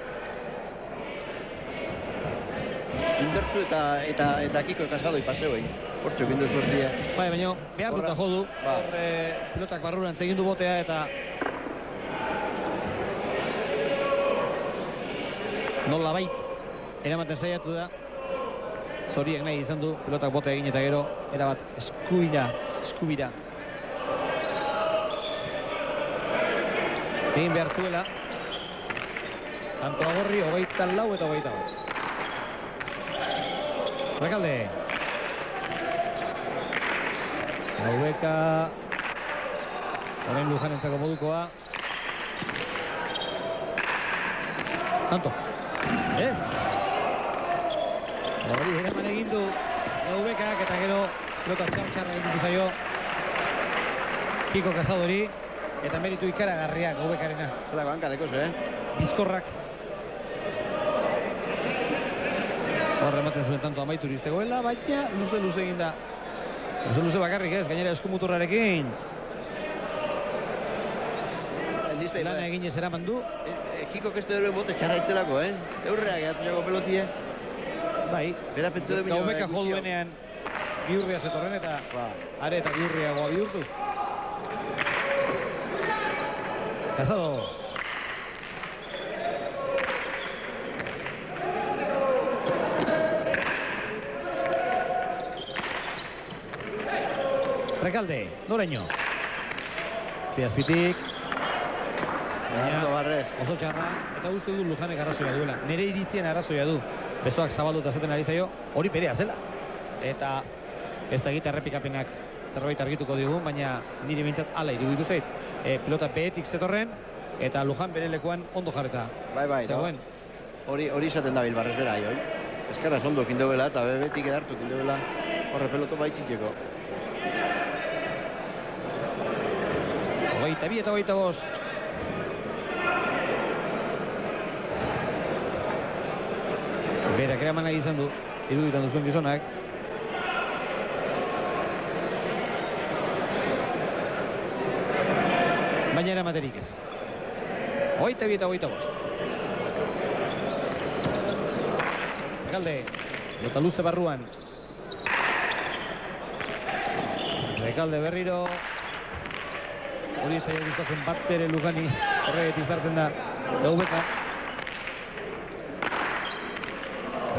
Indartzu eta Kiko Casado ipaseo egin. Hortxo bindu suertia. Bai, baina behar duta jodu. Hor pilotak barruan egin du botea eta nola bai. Eramaten saiatu da. Zoriek nahi izan du pilotak bote egin eta gero erabat eskubira. Egin behar zuela. Tanto agorri, 24 eta 25. Rekalde. Gaubeka. Orain Lujanentzako modukoa. Tanto. Ez. Hori eraman egin du Gaubekak eta gero pelota txarra egin du zaio Kiko Casadori eta meritu ikaragarria Gaubekarena. Zelako hanka dekoz, Bizkorrak. Horre ematen zuen tanto amaituri zegoela, baina luze egin da. Luze bakarrik ez, gainera eskumuturrarekin. Lana egin ez eraman du. Kiko keste dure bote txarra itzelako, Eurreak egatu jago pelotie. Bai, Gaubeka jo duenean bihurria zetorren eta are eta bihurriagoa bihurtu. Casado. Rekalde, Noreño. Azpitik. Oso txarra, eta uste du Lujanek arrazoia duela. Nere iritzien arrazoia du. Besoak zabalduta zaten ari zaio, hori berea zela. Eta ez da egite errepikapenak zerbait argituko digun, baina niri bintzat ala iruditu zait. Pilota behetik zetorren, eta Lujan bere lekuan ondo jarreta. Bai, zegoen. Hori izaten da bilbarrez bera, joi. Eskarra ondo kindobela eta bebetik edartu kindobela horre peloto baitzitzeko. 22 eta 25. Berak eraman nahi izan du, iruditan duzuen gizonak. Baina eramaterik ez. 22 eta 25. Rekalde, pelota luze barruan. Rekalde berriro. Hori zaila gustatzen bat ere Lugani. Horregatik sartzen da Gaubeka.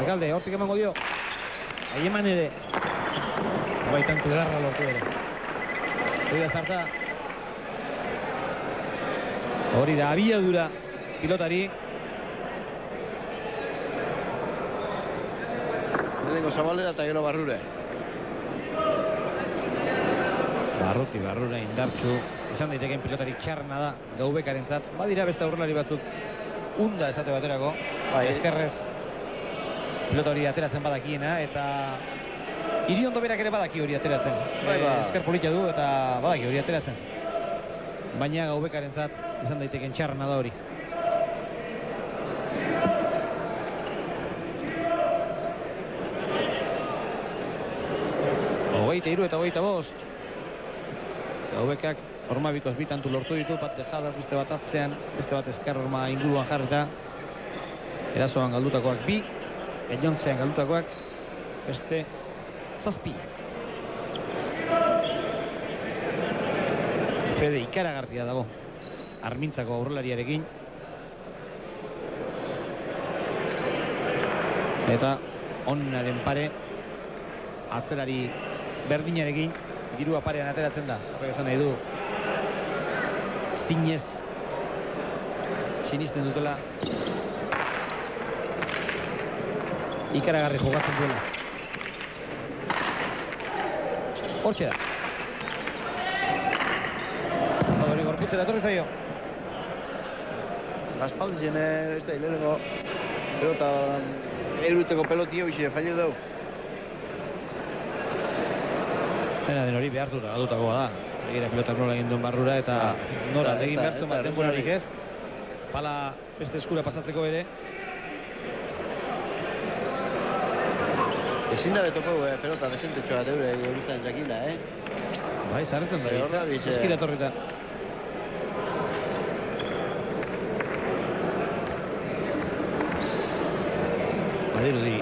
Rekalde, hortik emango dio. Haieman ere. Baitantu edarra lortu ere. Hori da zarta. Hori da abiadura pilotari. Lehenengo Zabalera eta gero Barrure. Barrura indartsu. Izan daiteken pilotari txarna da Gaubekarentzat. Badira beste aurrelari batzuk unda esate baterako. Eskerrez pilota hori ateratzen badakiena eta Iriondo berak ere badaki hori ateratzen. Esker politia du eta badaki hori ateratzen. Baina Gaubekarentzat izan daiteken txarna da hori. Hogeita hiru eta hogeita bost. Gaubekak horma bikoz bitantu lortu ditu, bat tejadaz, beste bat atzean, beste bat eskar horma inguruan jarrita. Erasoan galdutakoak bi, gainontzean galdutakoak beste zazpi. Fede ikaragarria dago Armintzako aurrelariarekin. Eta onaren pare atzerari berdinarekin dirua parean ateratzen da. Horrek esan nahi du zinez sinisten dutela ikaragarri jogatzen duela. Hortxe da. Zadori gorputzera etorri zaio. Aspaldi zen ez da hilelengo pelota eruteko pelotio izire fallo dau. Dena den hori behartuta galdutakoa da. Egira pilotak nola egin duen Barrura eta nora egin behartzen bat denborarik ez. Pala beste eskura pasatzeko ere. Ezin da betoko pelota desentetxoa deure euruztan jakinda, Bai, zarretan da hitza. Eskira torrita. Badirudi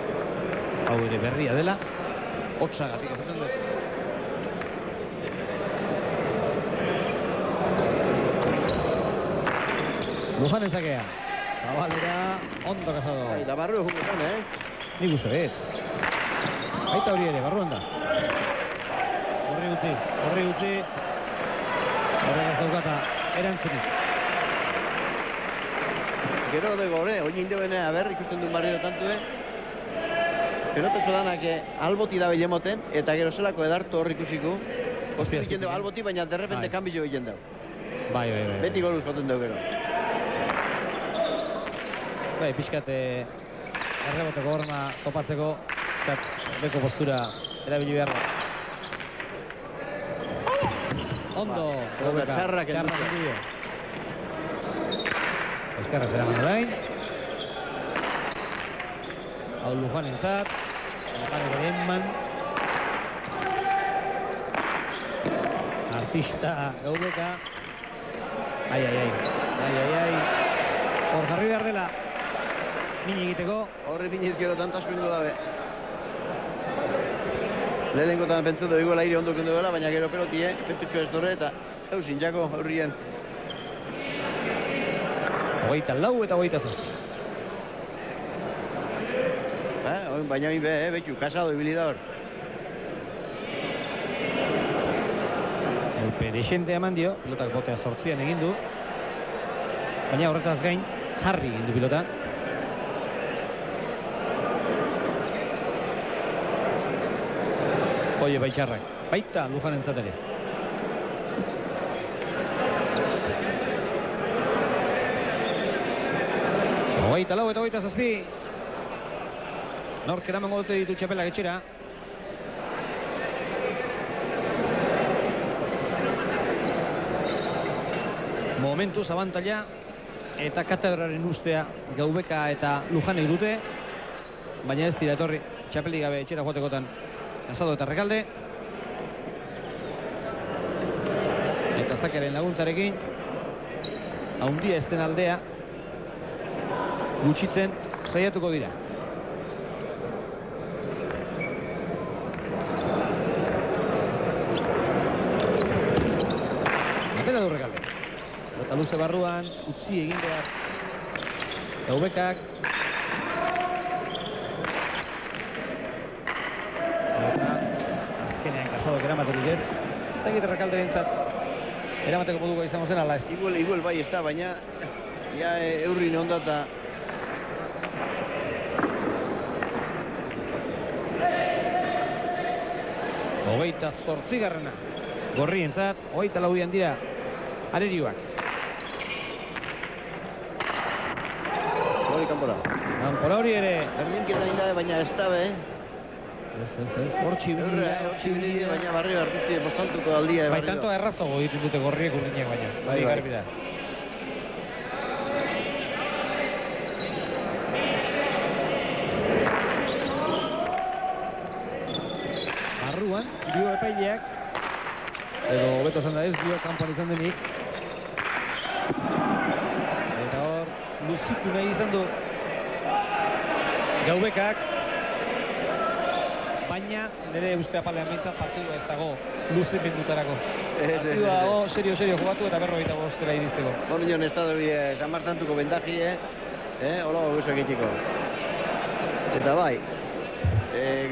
hau ere berria dela. Hotzagatik esaten dut. Lujan ezakea. Zabalera ondo kasado. Eta Barru egun Nik uste bet. Baita hori ere, barruan da. Horri utzi. Horrek ez daukata erantzunik. Gero dugu hori, oin indebenea ber ikusten duen barrio tantu, Pelota zodanak alboti da bile moten, eta gero zelako edartu hor ikusiko. Ospia egiten dugu alboti, baina derrepente kanbizio egiten dugu. Bai. Beti goluz baten dugu gero. Bai, pixkat erreboteko horma topatzeko, beko postura erabili behar da. Ondo, txarrak kendu. Eskerra zera man orain. Hau Lujan entzat. Lujan eman. Artista Gaubeka. Ai. Hor jarri behar dela. Min egiteko. Horre biniz gero tanto aspindu dabe. Lehenengotan pentsatu igual aire ondo kendu dela, baina gero pelotie, efektutxo ez dorre eta eusin jako aurrien. 24 eta 27. Baina min betu, kasado ibili da hor. Golpe desente eman dio, pilotak botea 8an egin du. Baina horretaz gain, jarri egin du pilota. Oie, baitxarrak. Baita Lujan entzatele. Hogeita lau eta 27. Nork eramango dute ditu txapelak etxera. Momentuz abantaila eta katedraren ustea Gaubeka eta Lujanek dute. Baina ez dira etorri txapelik gabe etxera joatekotan Asado eta Rekalde. Eta Zakaren laguntzarekin haundia ezten aldea gutxitzen saiatuko dira. luze barruan, utzi egin behar. Gaubekak. Eta azkenean Casadok eramaterik ez. Ez da egite Rekalderentzat eramateko moduko izango zen, ala ez. Igual bai ez da, baina ja eurrin ondata. Hogeita zortzigarrena. Gorrientzat, 24 dira arerioak. Hori kanpora. Kanpora hori ere. Berdinketa inda, baina ez da be. Ez. Hortxi bilia. Baina barrio hartutzi bostantuko aldia. Bai, tanto errazago egiten dute gorriek urdinak baina. Bai. Garbi da. Barruan, dio epaileak. Edo hobeto esan da ez, dio kanpoan izan denik. Eta hor, luzitu nahi izan du Gaubekak. Baina, nire uste apalean bintzat partidua ez dago luze mendutarako. Partidua dago, serio jugatu eta 45 iristeko. Nion ez da dori San Martantuko bentaji, hola guzu egitiko. Eta bai,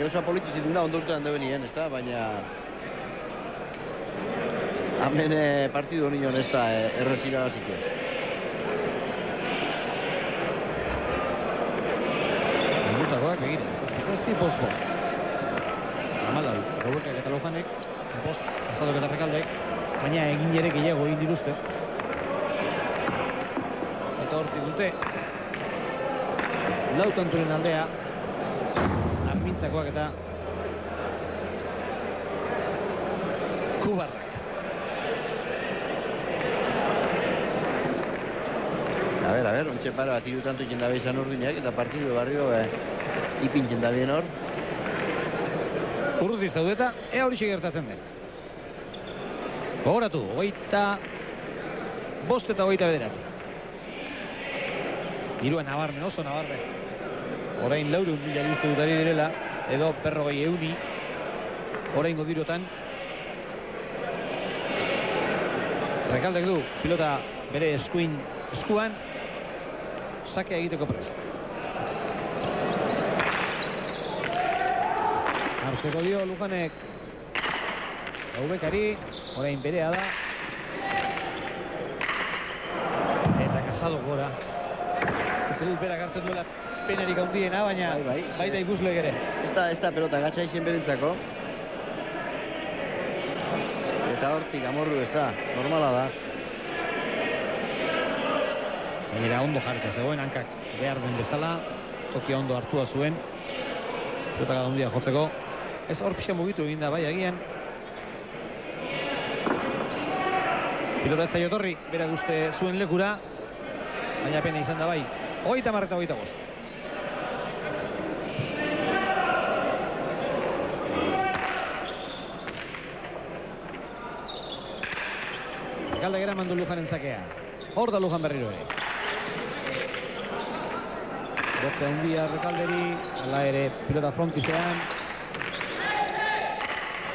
gauza politizitun da ondurtean debenien, ez da, baina hemen partidu nion ez da errezira bazike. Minutakoak begira, zazpi, bost. Amalau, Gaubekak eta Lojanek, bost, Casadok eta Rekaldek, baina egin ere gehiago egin dituzte. Eta hortik dute, Lautanturen aldea, Armintzakoak eta Kubarrak. A ver, ontxe para bat irutantu jendabe izan urdinak, eta partidu barrio ipin jendabien hor. Urruti zaudu eta ea hori gertatzen den. Gogoratu, 25 eta 29. Irua nabarmen, oso nabarmen. Orain 400.000 guztu dutari direla, edo 40.000 orain godirotan. Rekaldek du, pilota bere eskuan, sakea egiteko prest. Hartzeko dio Lujanek Gaubekari, orain berea da. Eta Casadok gora. Ez dut berak hartzen duela penerik handiena, baina baita ikusleek ere. Ez da pelota gatsa izen berentzako. Eta hortik amorru ez da, normala da. Gainera ondo jarrita zegoen, hankak behar den bezala, tokia ondo hartua zuen. Pelota handia jotzeko. Ez hor pixa mugitu egin da, bai, agian. Pilota etzaio etorri, berak uste zuen lekura, baina pena izan da bai. 30 eta 25. Rekaldek eraman du Lujanen sakea. Hor da Lujan berriro ere. Bote handia Rekalderi, ala ere pilota frontisean.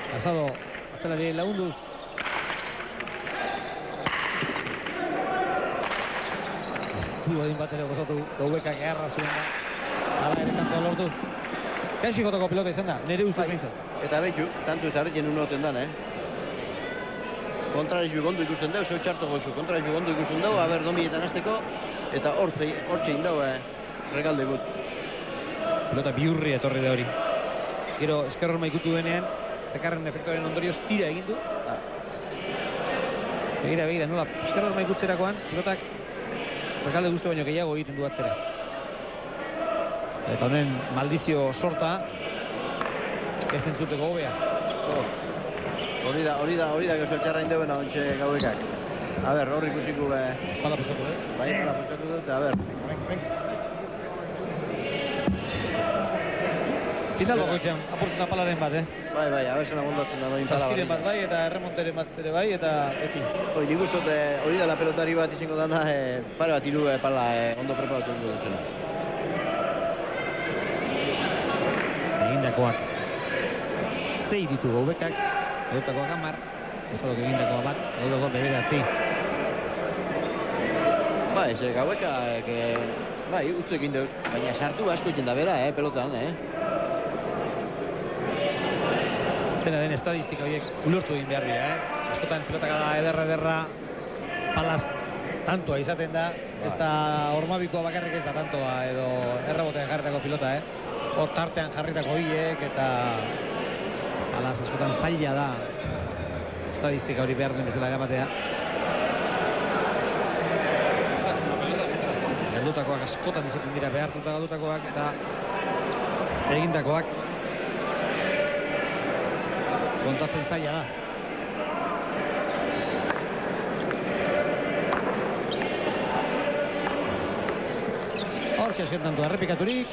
Casado, atzelari lagunduz. Du adin bat ere gozatu, Gaubekak eharra zuen da. Ala ere tanto lortu. Kaixi jotoko pilota izan da, nire ustez behintzat. Eta behitu, tanto zarretien unoten dan, Kontrarizu gondo ikusten dugu, zeu txarto gozu. Kontrarizu gondo ikusten dugu, haber domietan azteko, eta hortze egin dugu, Rekalde gut. Pilota biurri etorri da hori. Gero, eskerror maikutu denean, zekarren efektuaren ondorioz tira egin du. Begira, nola, eskerror maikutzerakoan, pilotak Rekalde guztu baino gehiago egiten du atzera. Eta honen maldizio sorta, ez entzuteko hobea. Hori da gauza txarra indeuen ahontxe Gaubekak. A ber, hor ikusiko Pala puskatu ez? Bai, pala puskatu dut, a ber. Final bakoitzean, apurtzen da palaren bat, Bai, abersena moldatzen da. Zaskiren bat bai, eta erremonteren bat ere bai, eta efi. Nik uste hori da la pelotari bat izango dana, pare bat hiru pala ondo preparatu dugu duzena. Egindakoak 6 ditu Gaubekak, edutakoak 10, Casadok egindakoa bat, edutakoak 9. Bai, ze Gaueka, bai, utzu egin deuz, baina sartu asko egin da bera, pelotan, Dena den estadistika horiek ulertu egin behar dira, Askotan pelotakada ederra palaz tantoa izaten da, ez da hormabikoa bakarrik ez da tantoa edo errebotean jarritako pilota, Hor tartean jarritako hiek eta palaz askotan zaila da estadistika hori behar den bezala eramatea. Galdutakoak askotan izaten dira behartuta galdutakoak eta egindakoak kontatzen zaila da. Hortxe azken tanto errepikaturik.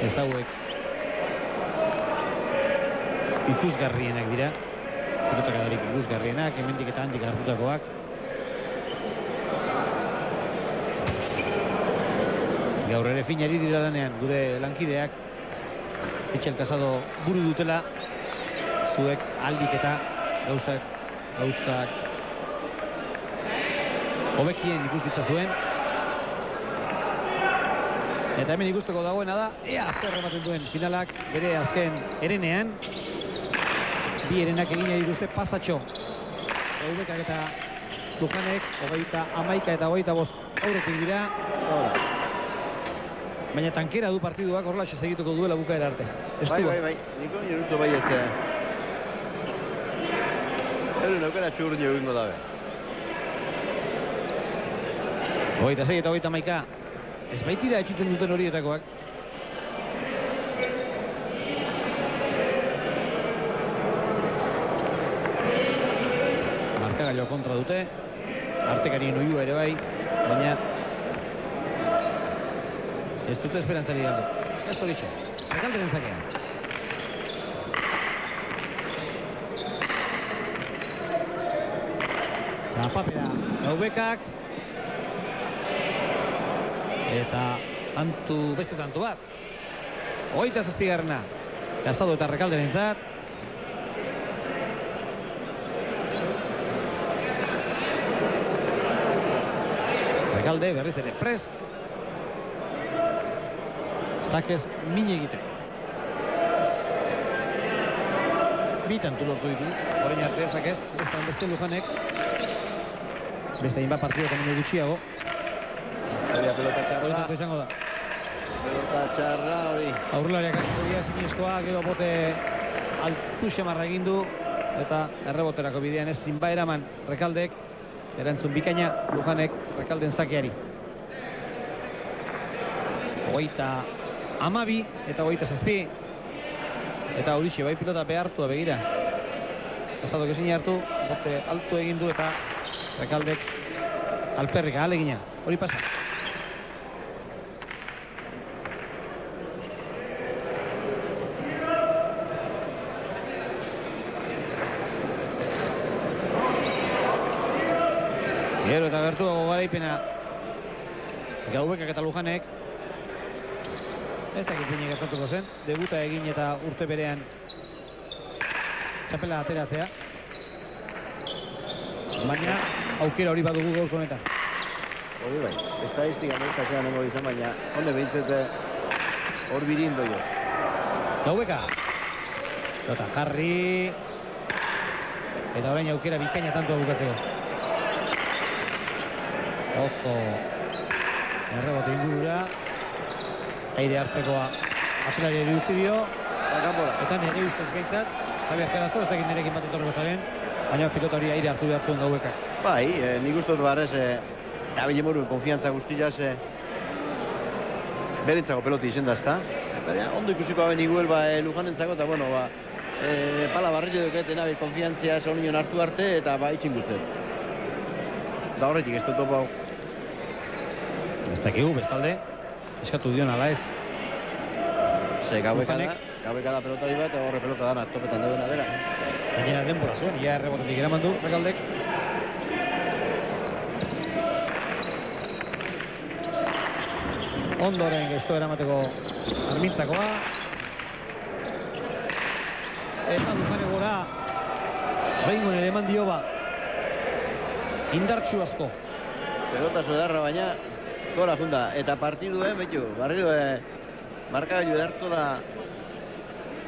Ez hauek ikusgarrienak dira. Pilotakadarik ikusgarrienak, hemendik eta handik hartutakoak. Gaur ere finari dira danean gure lankideak. Etxel Casado buru dutela. Zuek aldik eta gauzak hobekien ikus ditzazuen. Eta hemen ikusteko dagoena da, ea zer ematen duen finalak bere azken erenean. Bi erenak egin dituzte pasatxo. Eubekak eta Lujanek, 21 eta 25 aurretik dira. Baina tankera du partiduak, horrelaxe segituko duela bukaera arte. Bai. Niko nire uste bai ez. Euren aukera txurri egingo dabe. 26 eta 21. Ez baitira etxitzen duten horietakoak. Markagailua kontra dute. Artekarien oiua ere bai. Baina ez dute esperantzari galdu. Ez hori xe. Rekalderen zakean. Zapapera Gaubekak. Eta beste tantu bat. 27. Casado eta Rekalderen zat. Rekalde berriz ere prest. Zakez min egite. Bitantu lortu ditu. Orain arte Zakez, beste Lujanek. Beste hainbat partido kamene gutxiago. Pelota txarra. Izango da. Pelota txarra hori. Aurrelariak askoria zinezkoa, gero bote altu xamarra egin du. Eta erreboterako bidean ez zinba eraman Rekaldek. Erantzun bikaina Lujanek Rekalden zakeari. 22 eta 27. Eta horixe bai pilota behartua begira. Casadok ezin hartu, bote altu egin du eta Rekaldek alperrika alegina. Hori pasa. Gero eta gertuago garaipena Gaubekak eta Lujanek. Ez dakit bine gertatuko zen. Debuta egin eta urte berean txapela ateratzea. Baina aukera hori badugu gaurko honetan. Hori bai, estadistika noltasean nengo izan, baina honde behintzete hor birin doioz. Gaubeka. Eta jarri. Eta orain aukera bikaina tantua bukatzeko. Oso errebote ingurura. Aire hartzekoa atzelariari utzi dio. Eta nire ustez gaitzat. Javier Carazo, ez dakit nirekin bat etorreko zaren. Baina pilota hori aire hartu behar zuen Gaubekak. Bai, nik ustot barrez, Dabile Moruen konfiantza guztiaz berentzako peloti izen dazta. Ondo ikusiko haben iguel Lujanentzako, eta bueno, pala barretxe duket, nabil konfiantzia zaunion hartu arte, eta itxin guztet. Da horretik ez dut hau. Ez dakigu, bestalde, eskatu dion ala ez. Ze Gaubeka da pelotari bat, eta horre pelota dana, topetan daudena bera. Gainera denbora zuen, ia errebotetik eraman du, Rekaldek. Ondoren gesto eramateko armintzakoa. Eta Lujane gora. Oraingoan ere eman dio ba. Indartsu asko. Pelotazo edarra baina gora junda. Eta partiduen, betu, barrio markagailu edartu da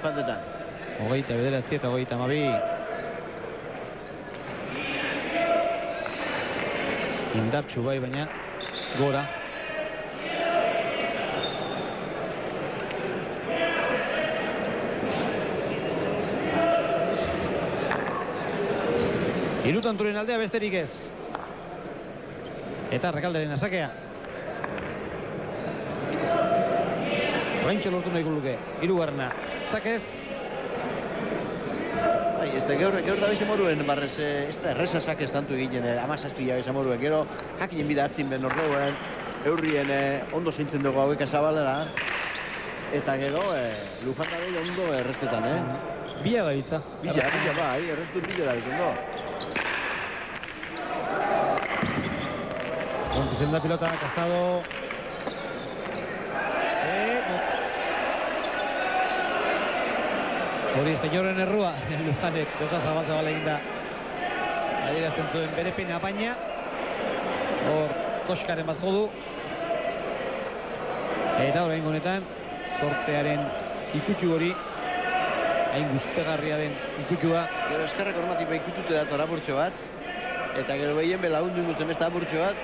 pantetan. 29 eta 32. Indartsu bai, baina gora. Irutan Turen aldea besterik ez. Eta Rekalderen asakea. Oraintxe lortu nahiko luke. Hirugarrena. Sakez. Bai, ez da gaur da bizi moruen barrez, ez da erresa sakez tantu egiten, 17 bizi moruen. Gero jakinen bidatzen ben orduan, eurrien ondo zeintzen dugu hauek zabalera. Eta gero Luján da behi ondo errestetan, Bila gaitza. Bila bai, errestu bila da bizendo. Conduciendo la pelota, Casado. Hori ez da joren errua, Lujanek goza zabal egin da. Adierazten zuen bere pena baina. Hor, koskaren bat jodu. Eta orain honetan, sortearen ikutu hori. Hain guztegarria den ikutua. Gero eskarrak hormatipa ikutute da torapurtxo bat. Eta gero behien belagundu ingutzen besta apurtxo bat.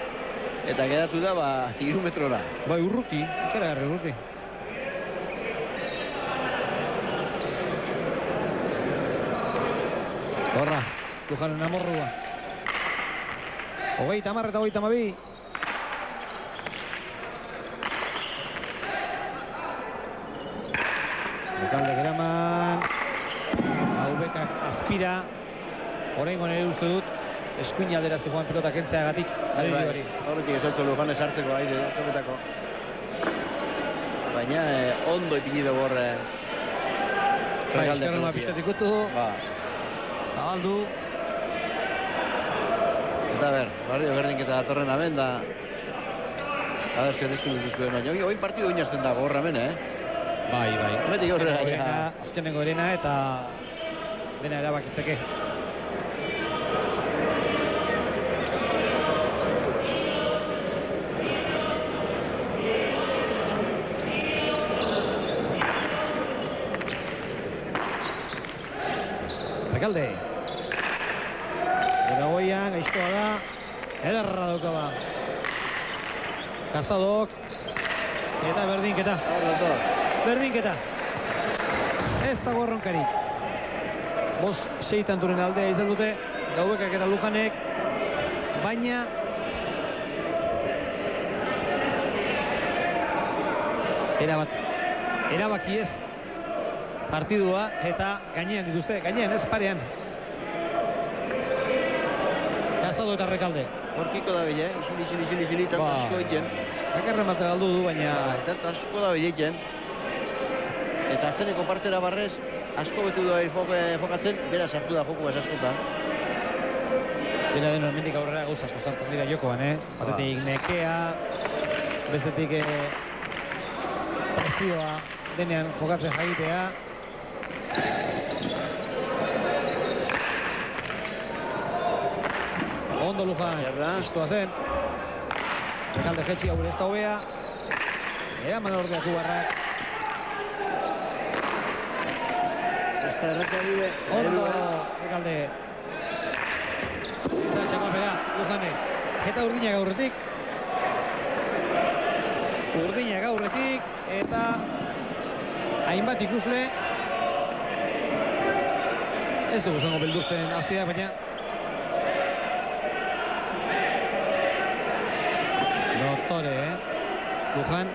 Eta geratu da, 3 metrora. Bai, urruti, ikaragarri urruti. Horra, Lujanen amorrua. 30 eta 32. Rekalde Geraman. Haubekak aspira. Oraingoan ere uste dut eskuin aldera zijoan pelota kentzeagatik. Horretik esaltu Luján esartzeko aire topetako. Baina ondo ipini dugu horre. Bai, eskerren una pixkat ikutu. Zabaldu. Eta barrio berdinketa datorren amen da. A ber, zer eskin duzuzko baina. Oin partidu inazten dago horre amen, Bai. Hemetik horrela. Azkenengo erena eta dena erabakitzeke. Rekalde. Eta goian, gaiztoa da. Ederra dauka ba. Casadok. Eta berdinketa. Berdinketa. Ez dago erronkarik. 5-6 tanturen aldea izan dute. Gaubekak eta Lujanek. Baina erabaki ez partidua eta gainean dituzte. Gainean ez parean. Casado eta Rekalde. Horkiko da bile, isili, tanto asko egiten. Bakarren bat galdu du, baina Tanto asko da bile egiten. Eta azteneko partera barrez, asko betu da jokatzen, bera sartu da joku ez askotan. dena den hemendik aurrera gauza asko sartzen dira jokoan, Batetik nekea, bestetik presioa denean jokatzen jagitea. Ondo Luján, istoa zen. Rekalde jetxi haure ez da hobea. Eraman ordeak ubarrak. Ez da erretzea dibe. Ondo, Rekalde. Eta txapapera, Lujane. Eta Urdina gaurretik. Urdina gaurretik. Eta hainbat ikusle. Ez dugu zango beldurtzen hasia, baina Notore, Luján.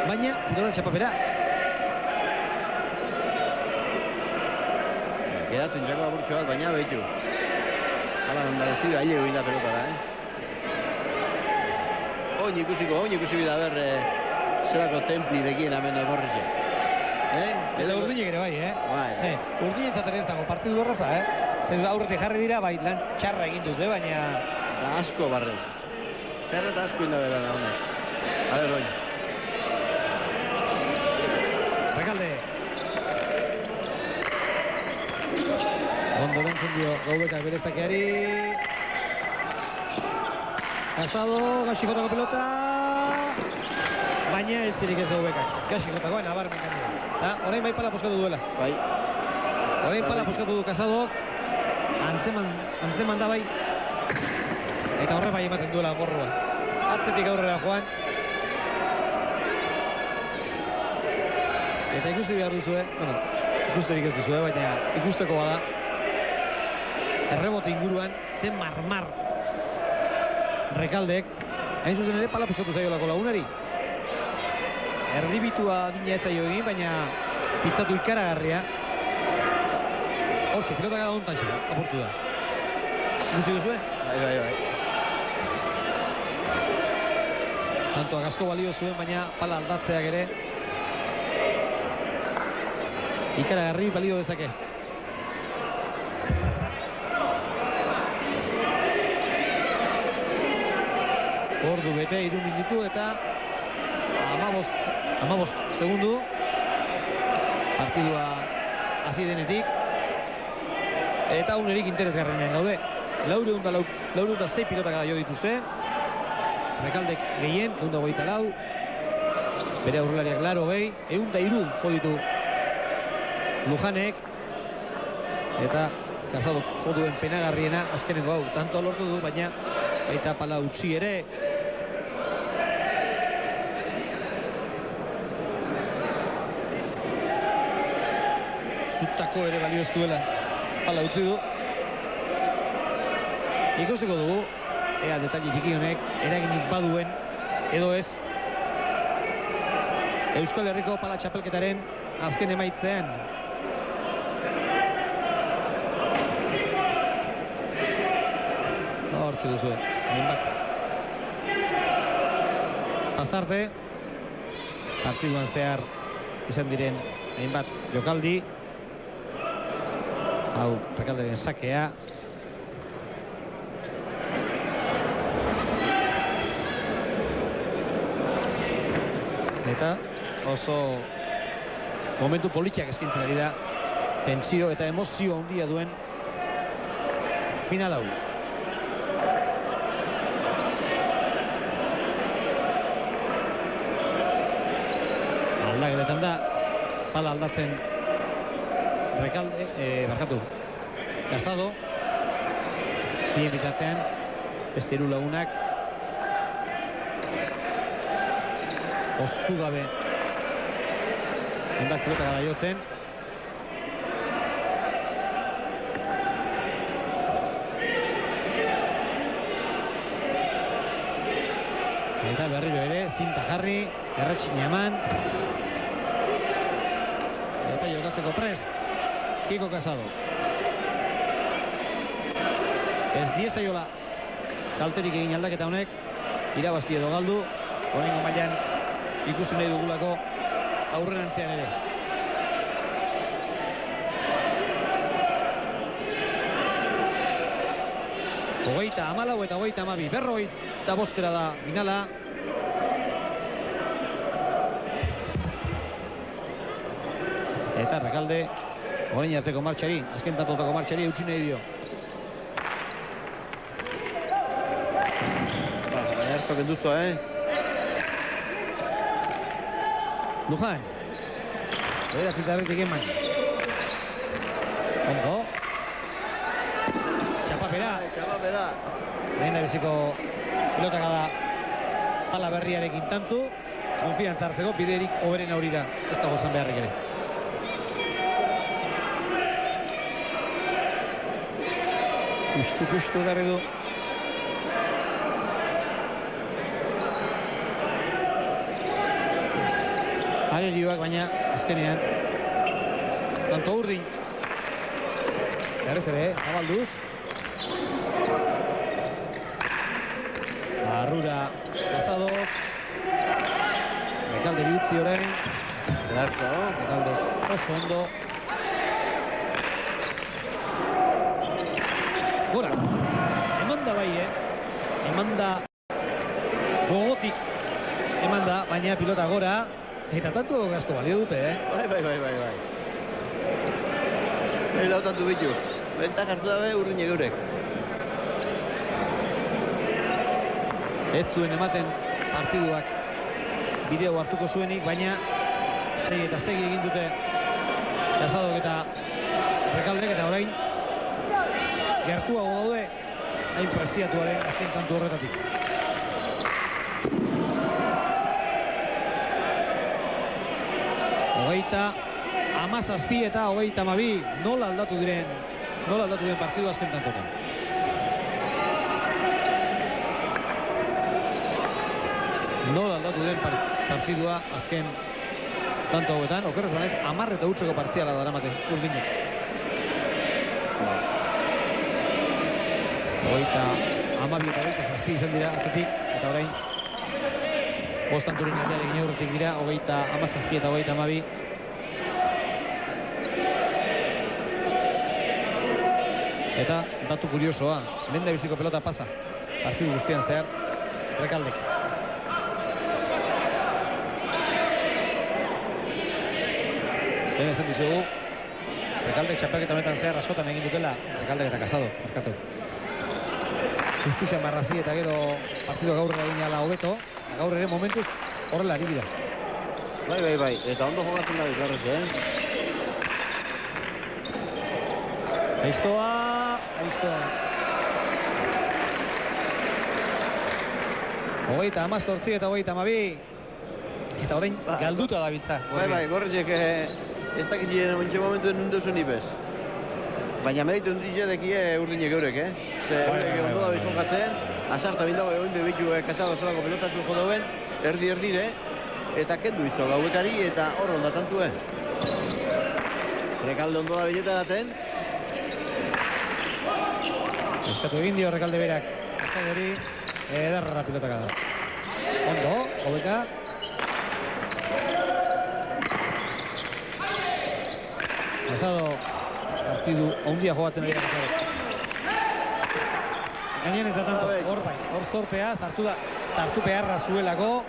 Baina, pilota txapapera. Geratu intzako aburtxo bat, baina behitu. Hala ondar ez dira, aile da pelotara, Oin ikusi bida ber zelako templi dekien hemen egorrize. Eta Urdinek ere bai, Bai. Urdinentzat ere ez dago partidu erraza, Zer aurretik jarri dira, bai lan txarra egin dute, baina Da asko barrez. Zer eta asko inda bera da honek. A ber, oin. Rekalde. Ondo dentzen dio Gaubekak bere sakeari. Casado, Gaxikotako pelota. Baina eltzirik ez Gaubekak. Gaxikotakoa nabarmen gainera. Eta orain bai pala poskatu duela. Bai. Orain pala poskatu du Casadok. Antzeman da bai. Eta horre bai ematen duela morroa. Atzetik aurrera joan. Eta ikusi behar duzue, bueno, ikusterik ez duzue, baina ikusteko bada. Errebote inguruan, zen marmar Rekaldek, hain zuzen ere pala poskatu zaiolako lagunari. Erdibitua dina ez zaio egin, baina pitzatu ikaragarria. Hortxe, pilota gara ontan xe, apurtu da. Ikusi duzue? Bai. Tantoak asko balio zuen, baina pala aldatzeak ere ikaragarri balio dezake. Ordu bete, 3 minutu eta 15 segundu. Partidua hasi denetik. Eta unerik interesgarrenean gaude. 406 pilota gara jo dituzte. Rekaldek gehien, 124. Bere aurrelariak 80, 103 jo ditu Lujanek. Eta Casado jo duen penagarriena azkeneko hau. Tanto lortu du, baina baita pala utzi ere. Zutako ere balio ez duela. Pala utzi du. Ikusiko dugu, ea detalle txiki honek eraginik baduen edo ez. Euskal Herriko pala txapelketaren azken emaitzean. Hortzi duzue, hainbat. Azarte, partiduan zehar izan diren hainbat jokaldi. Hau, Rekalderen sakea. Eta oso momentu politiak eskintzen ari da. Tentsio eta emozio handia duen final hau. Aldaketan da, pala aldatzen Rekalde, barkatu, Casado. Bien bitartean, beste 3 lagunak. Oztu gabe. Hainbat pilota gara jotzen. Eta berriro ere, zinta jarri, erretxina eman. Eta jokatzeko prest. Kiko Casado. Ez diezaiola kalterik egin aldaketa honek. Irabazi edo galdu. Oraingo mailan ikusi nahi dugulako aurrerantzean ere. Hogeita 14 eta 32. 45 da finala. Eta Rekalde orain arteko martxari, azken tatotako martxari eutsi nahi dio. Erko kenduzo, Lujan. Beratzen darretik eman. Ondo. Txapapera. Lehen da biziko pilotak da pala berriarekin tantu. Konfiantza hartzeko biderik hoberen hori da. Ez dago zan beharrik ere. Kustu garri du. Arerioak baina azkenean tanto urdin. Berrez ere, zabalduz. Barrura Casado. Rekalde bihutzi orain. Rekalde oso ondo. Gora, eman da bai, eman da gogotik, eman da, baina pilota gora, eta tanto asko balio dute, Bai. Lautantu bitu. bentak hartu dabe urdin egurek. Ez zuen ematen partiduak bideo hartuko zuenik, baina segi eta segi egin dute Casadok eta Rekaldek, eta orain gertuago daude hain presiatuaren azken kantu horretatik. Hogeita 17 eta 32, nola aldatu diren partidu azken kantotan. Nola aldatu den partidua azken tanto hauetan, okerrez banez, 10 eta hutseko partziala daramate urdinek. Hogeita 12 eta 27 izan dira atzetik, eta orain bostanturin aldearekin aurretik dira, hogeita 17 eta hogeita 12. Eta datu kuriosoa, lehen da biziko pelota pasa, partidu guztian zehar, Rekaldek. Lehen esan dizugu, Rekaldek txapelketa honetan zehar askotan egin dutela, Rekaldek eta Casadok, markatu. Justuxan Marrazi eta gero partidua gaur egin ala hobeto, gaur ere momentuz horrela ari dira. Bai, eta ondo jogatzen da bizarrez, Aiztoa. Hogeita 18 eta hogeita 12. Eta orain galduta da bitza. Bai, gorrezek ez dakitzen momentxe momentuen nunduzun ipez. Baina meritu hundizedekie urdinek eurek, Ze ondo da bizon gatzen, asarta bindago egon bebitu Casado solako pelota zuko dauen, erdi-erdire, eta kendu izo gauekari eta hor ondatantue. Rekalde ondo da bileta eraten. Eskatu egin dio Rekalde berak. Casadori, edarra pilotaka da. Ondo, hobeka. Casado partidu ondia jogatzen ari da Casadok. Gainen eta tanto, hor zortea, sartu beharra zuelako.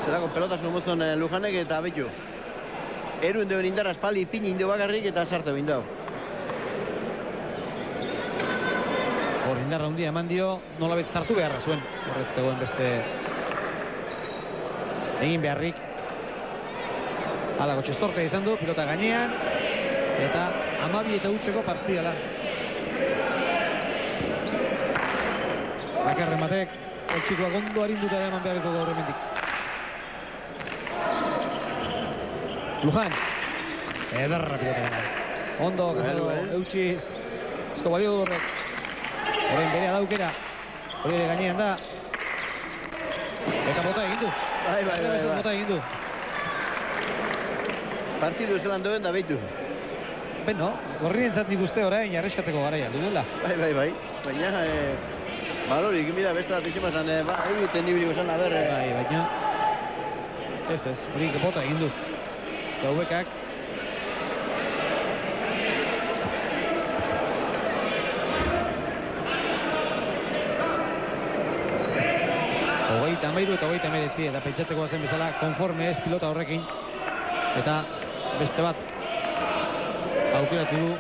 Zerako pelotasun mozon Lujanek eta betu. Eruen duen indarra espaldi pini indio bakarrik eta sarte bindau. Hor indarra handia eman dio, nolabait sartu beharra zuen. Horret zegoen beste egin beharrik. Hala, gotxe zortea izan du, pilota gainean. Eta 12 eta hutseko partziala. Bakarren batek, otxikoak ondo arinduta da eman beharriko gaur hemendik. Lujan. Ederra pilota gana. Ondo, Casado, eutxiz. Esko balio horrek. Horrein berea daukera. Hori ere gainean da. Eta bota egin du. Bai. Bota egin du. Partidu zelan duen da behitu. Beno, gorrien zat nik uste orain arreskatzeko garaia, duela. Bai. Baina, balori, egin bida beste bat izan bazan, egiten nibiliko zan, Bai, baina ez, hori bota egin du. Eta hubekak hogeita 13 eta hogeita 19, eta pentsatzeko bazen bezala konforme ez pilota horrekin, eta beste bat aukeratu du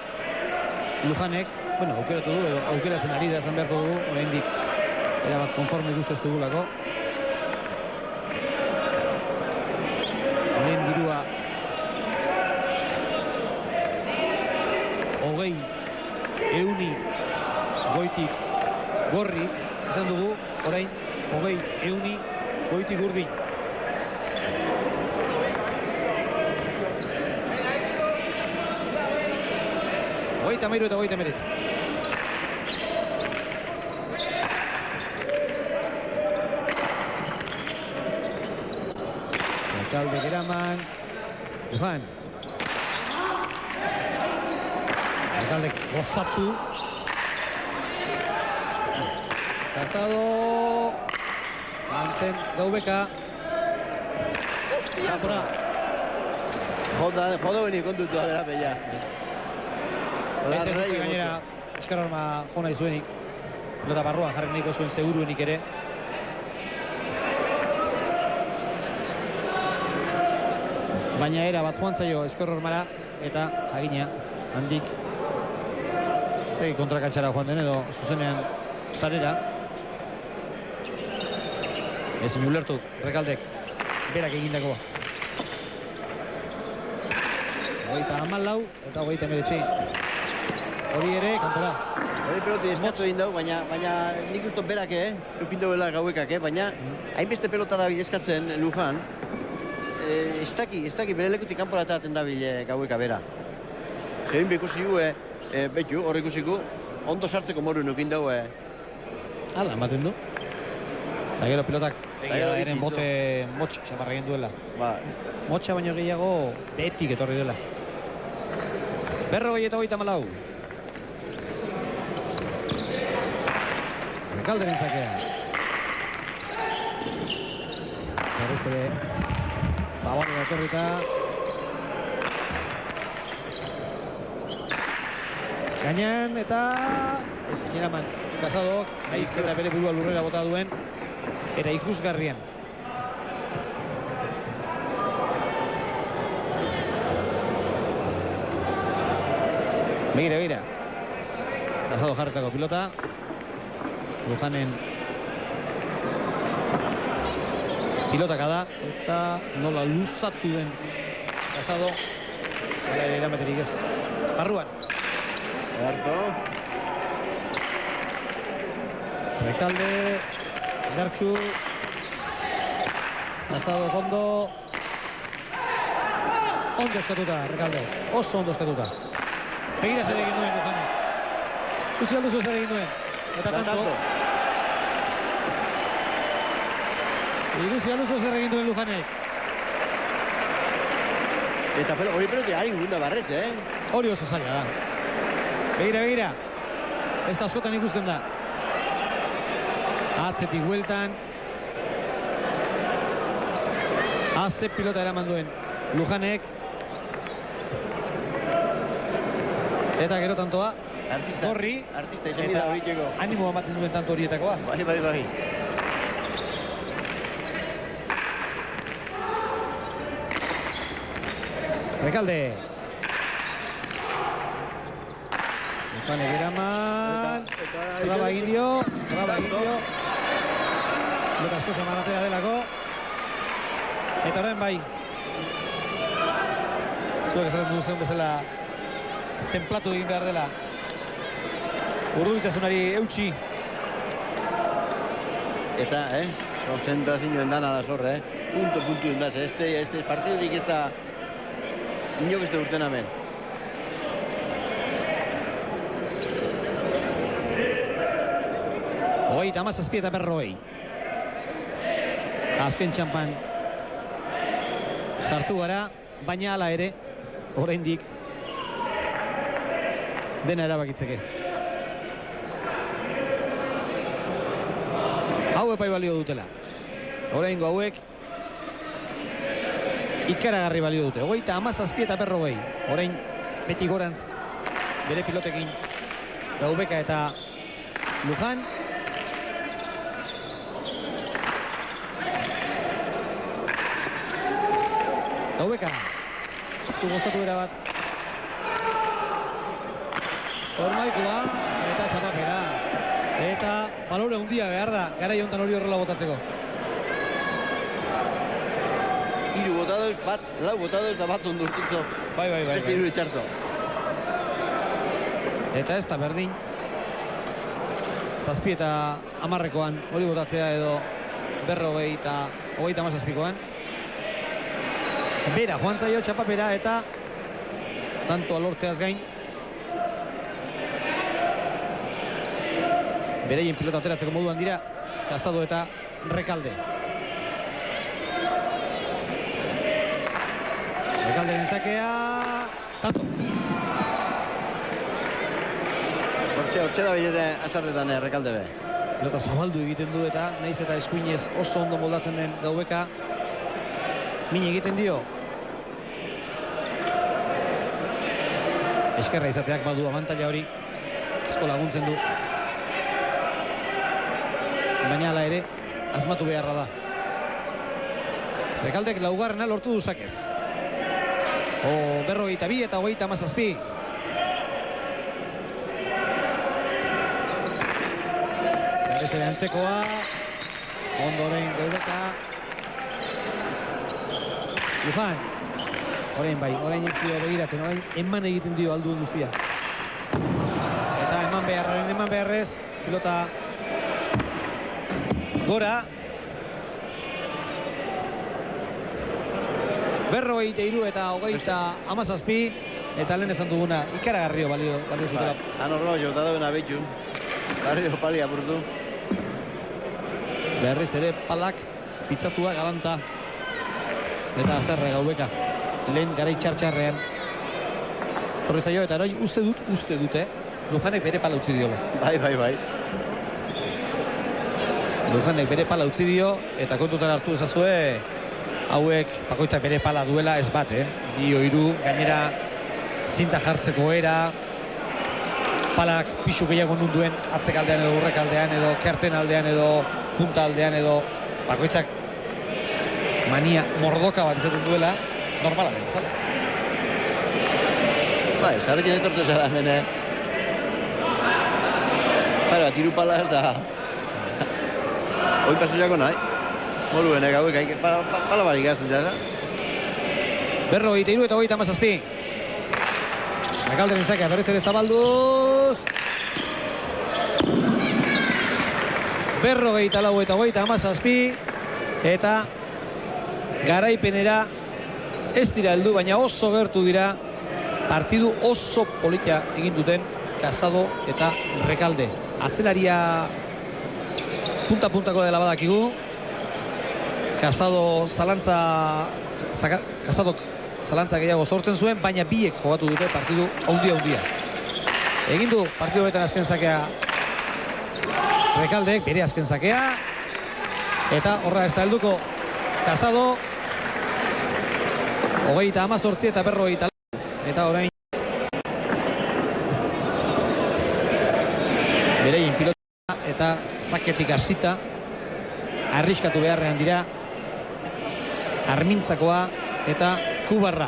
Lujanek, aukeratu du, edo aukeratzen ari da esan beharko dugu, oraindik erabat konforme ikustez dugulako. Lehen dirua 20 euni goitik gorri izan dugu, orain 20 euni goitik urdin. Hogeita 13 eta hogeita 19. Rekaldek eraman, Lujan. Rekaldek gozatu. Casado. Mantzen gaubeka. Kapora. Joda beni kontutu da bera peia. Ez dut gainera eskar arma jo nahi zuenik. Pelota barruan jarri nahiko zuen seguruenik ere. Baina era bat joan zaio eskor hormara eta jagina handik Egi kontrakatxara joan den edo zuzenean sarera. Ezin ulertu, Rekaldek berak egindakoa. 34 eta 39. Hori ere, kanpora. Hori peloti eskatu egin dugu, baina nik uste berak, eukin duela gauekak, baina hainbeste pelota da eskatzen Lujan. Ez daki bere lekutik kanpora ataten da bile gaueka bera. Zein bekusi gu, betu, hor ikusiku, ondo sartzeko moru nukin dugu. Hala, ematen du. Eta gero pilotak gero eren itxi bote motx xaparra egin duela. Ba, Motxa baino gehiago behetik etorri dela. 40-34. Rekalderen zakea. Berriz ere Zabalera etorrita. Gainean eta ezin eraman Casadok, naiz eta bere burua lurrera bota duen, era ikusgarrian. Begira. Casado jarretako pilota. Lujanen pilotaka da eta nola luzatu den Casado. Hala ere eramaterik ez. Barruan. Edarto. Rekalde, Gartxu, Casado fondo. Ondo eskatuta, Rekalde. Oso ondo eskatuta. Begira zer egin duen Lujanen. Ikusi alduzu zer egin duen. Eta tanto. Ikusi alduzu zer egin duen Lujanek. Eta hori peloti hain gunda barrez, Hori oso zaila da. Begira. Ez da askotan ikusten da. Atzetik hueltan. Aze pilota eraman duen Lujanek. Eta gero tantoa. Artista. Gorri. Artista izan bida horitzeko. Animo ematen duen tanto horietakoa. Bai. Rekalde. Lujanek eraman. Traba egin dio. Pelota asko zamanatea delako. Eta orain bai. Zuek esaten duzen bezala templatu egin behar dela. Urduritasunari eutxi. Eta, konzentrazioen dana da zorre, puntu endaz. Este partidudik ez da inok ez da urten hemen. Hogeita hamazazpi eta berrogei. Azken txampan sartu gara, baina hala ere, oraindik dena erabakitzeke. Hau epai balio dutela. Oraingo hauek ikaragarri balio dute. Hogeita hamazazpi eta berrogei. Orain beti gorantz bere pilotekin Gaubeka eta Lujan. Gaubeka. Ez du gozatu erabat. Ormaikoa eta txapapera. Eta balore handia behar da, garai honetan hori horrela botatzeko. Hiru botadoz, lau botadoz da bat ondurtutzo. Bai. Beste hiru itxarto. Eta ez da berdin. Zazpi eta hamarrekoan hori botatzea edo berrogei eta hogeita hamazazpikoan. Bera, joan zaio txapapera eta tanto alortzeaz gain. Bereien pilota ateratzeko moduan dira Casado eta Rekalde. Rekalderen zakea. Tanto. Hortxe da bilete azarretan Rekalde be. Pilota zabaldu egiten du eta naiz eta eskuinez oso ondo moldatzen den Gaubeka. Min egiten dio. Eskerra izateak badu abantaila hori. Asko laguntzen du. Baina hala ere, asmatu beharra da. Rekaldek laugarrena lortu duzakez. Berrogeita bi eta hogeita hamazazpi. Berriz ere antzekoa. Ondoren Gaubeka. Lujan. Orain ez dio begiratzen, orain eman egiten dio alduen guztia. Eta eman beharrez, pilota gora. 43 eta 37, eta lehen esan duguna, ikaragarrio balio zutela. Anorro, jota dauen abetxun. Barrio pali apurtu. Berriz ere palak, pizzatua galanta. Eta azerre Gaubeka. Lehen garai txartxarrean. Torri zaio, eta noi uste dute, Lujanek bere pala utzi diola. Bai. Lujanek bere pala utzi dio, eta kontutan hartu ezazue, hauek bakoitzak bere pala duela ez bat, Bi oiru, gainera zinta jartzeko era, palak pixu gehiago nunduen atzekaldean edo urrekaldean edo kerten aldean edo punta aldean edo bakoitzak mania mordoka bat izaten duela, normala den, zala? Bai, zarrekin etortu zara hemen, Bat, iru pala ez da. Hoi paso jako nahi. Moluenek hauek, pala barik gazten zara. Berro, 23 eta 37. Rekalderen zakea, berriz ere zabalduz. Berro 24 eta 37. Eta garaipenera ez dira heldu, baina oso gertu dira. Partidu oso polita egin duten Casado eta Rekalde. Atzelaria punta-puntako dela badakigu. Casado zalantza gehiago sortzen zuen, baina biek jogatu dute partidu handia. Egin du partidu horretan azken zakea Rekaldek, bere azken zakea. Eta horra ez da helduko Casado. 38 eta Berro 24. Eta orain berein pilota eta zaketik hasita arriskatu beharrean dira Armintzakoa eta Kubarra.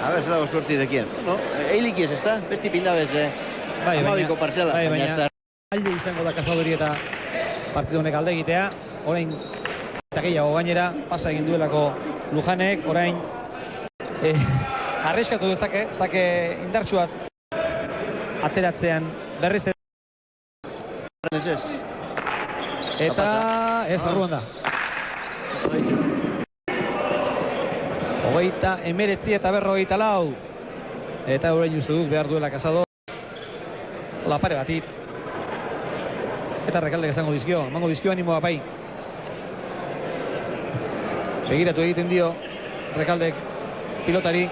A ver, zelago suerti dekien. No, eilikiez ez da, besti pindabez, amabiko partzela. Baina alde izango da Casadori eta partidu honek alde egitea. Orain eta gehiago gainera pasa egin duelako Lujanek, orain arriskatu dezake, zake indartsuat ateratzean berriz ere. Eta ez barruan da. 39 eta Berro 24. Eta orain uste dut behar duela Casado. Hola, pare batitz. Eta Rekaldek esango dizkio, emango dizkio animoa bai. Begiratu egiten dio Rekaldek pilotari.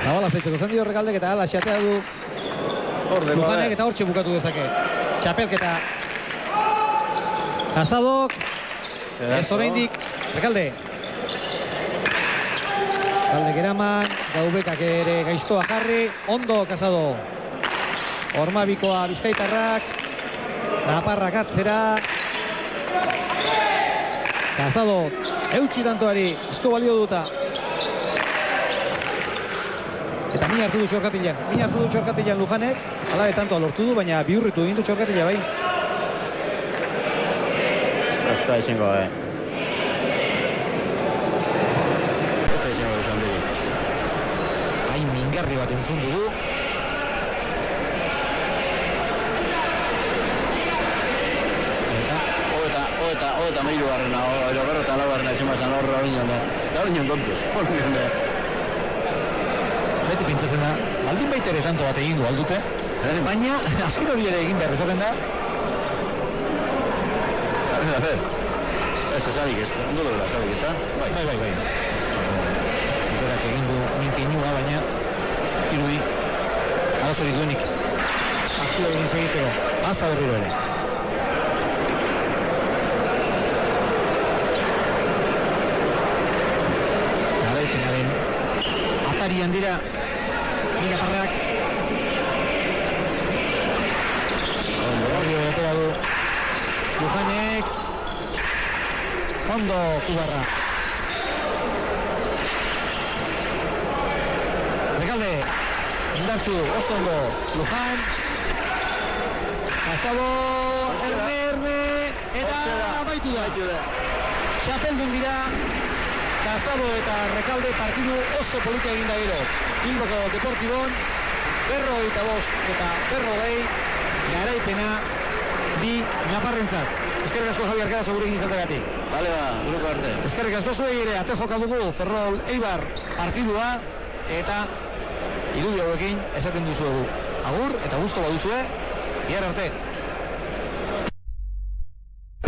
Zabala zaitzeko zen dio Rekaldek eta ala xatea du Lujanek eta hortxe bukatu dezake. Txapelketa Casadok ez oraindik Rekalde. Rekaldek eraman, Gaubekak ere gaiztoa jarri, ondo Casado. Ormabikoa Bizkaitarrak, Naparrak atzera. Casado eutxi tantoari, asko balio duta. Eta min hartu du txorkatilan Lujanek. Hala tanto lortu du, baina bihurritu egin du txorkatila bai. Ez da izango, Hain mingarri bat entzun dugu. Eta meiru garrena, Berro eta lau garrena ezin bazan horra horinan kontuz. Beti pintzatzen da, baldin baita ere tanto bat egin du aldute, baina azken hori ere egin behar ezaten da. A ver, ez esarik ez da, ondo duela esarik ez da? Bai. Berak egin du minkinua, baina irudi arazori duenik. Aktua egin segiteko, asa berriro ere. Garaipenaren atarian dira Naparrak. Horrio atera du Lujanek. Fondo Kubarra. indartsu, oso ondo, Luján, Casado, Erne, eta baitu da. Txapeldun dira, Casado eta Rekalde partidu oso polita egin da gero. Bilboko Deportibon, 45 eta 40, garaipena bi Naparrentzat. Eskerrik asko Javier Carazo gurekin izateagatik. Bale ba, guruko arte. Eskerrik asko zuei ere, ate joka dugu Ferrol Eibar partidua eta irudi hauekin esaten dizuegu. Agur eta gusto baduzue, bihar arte.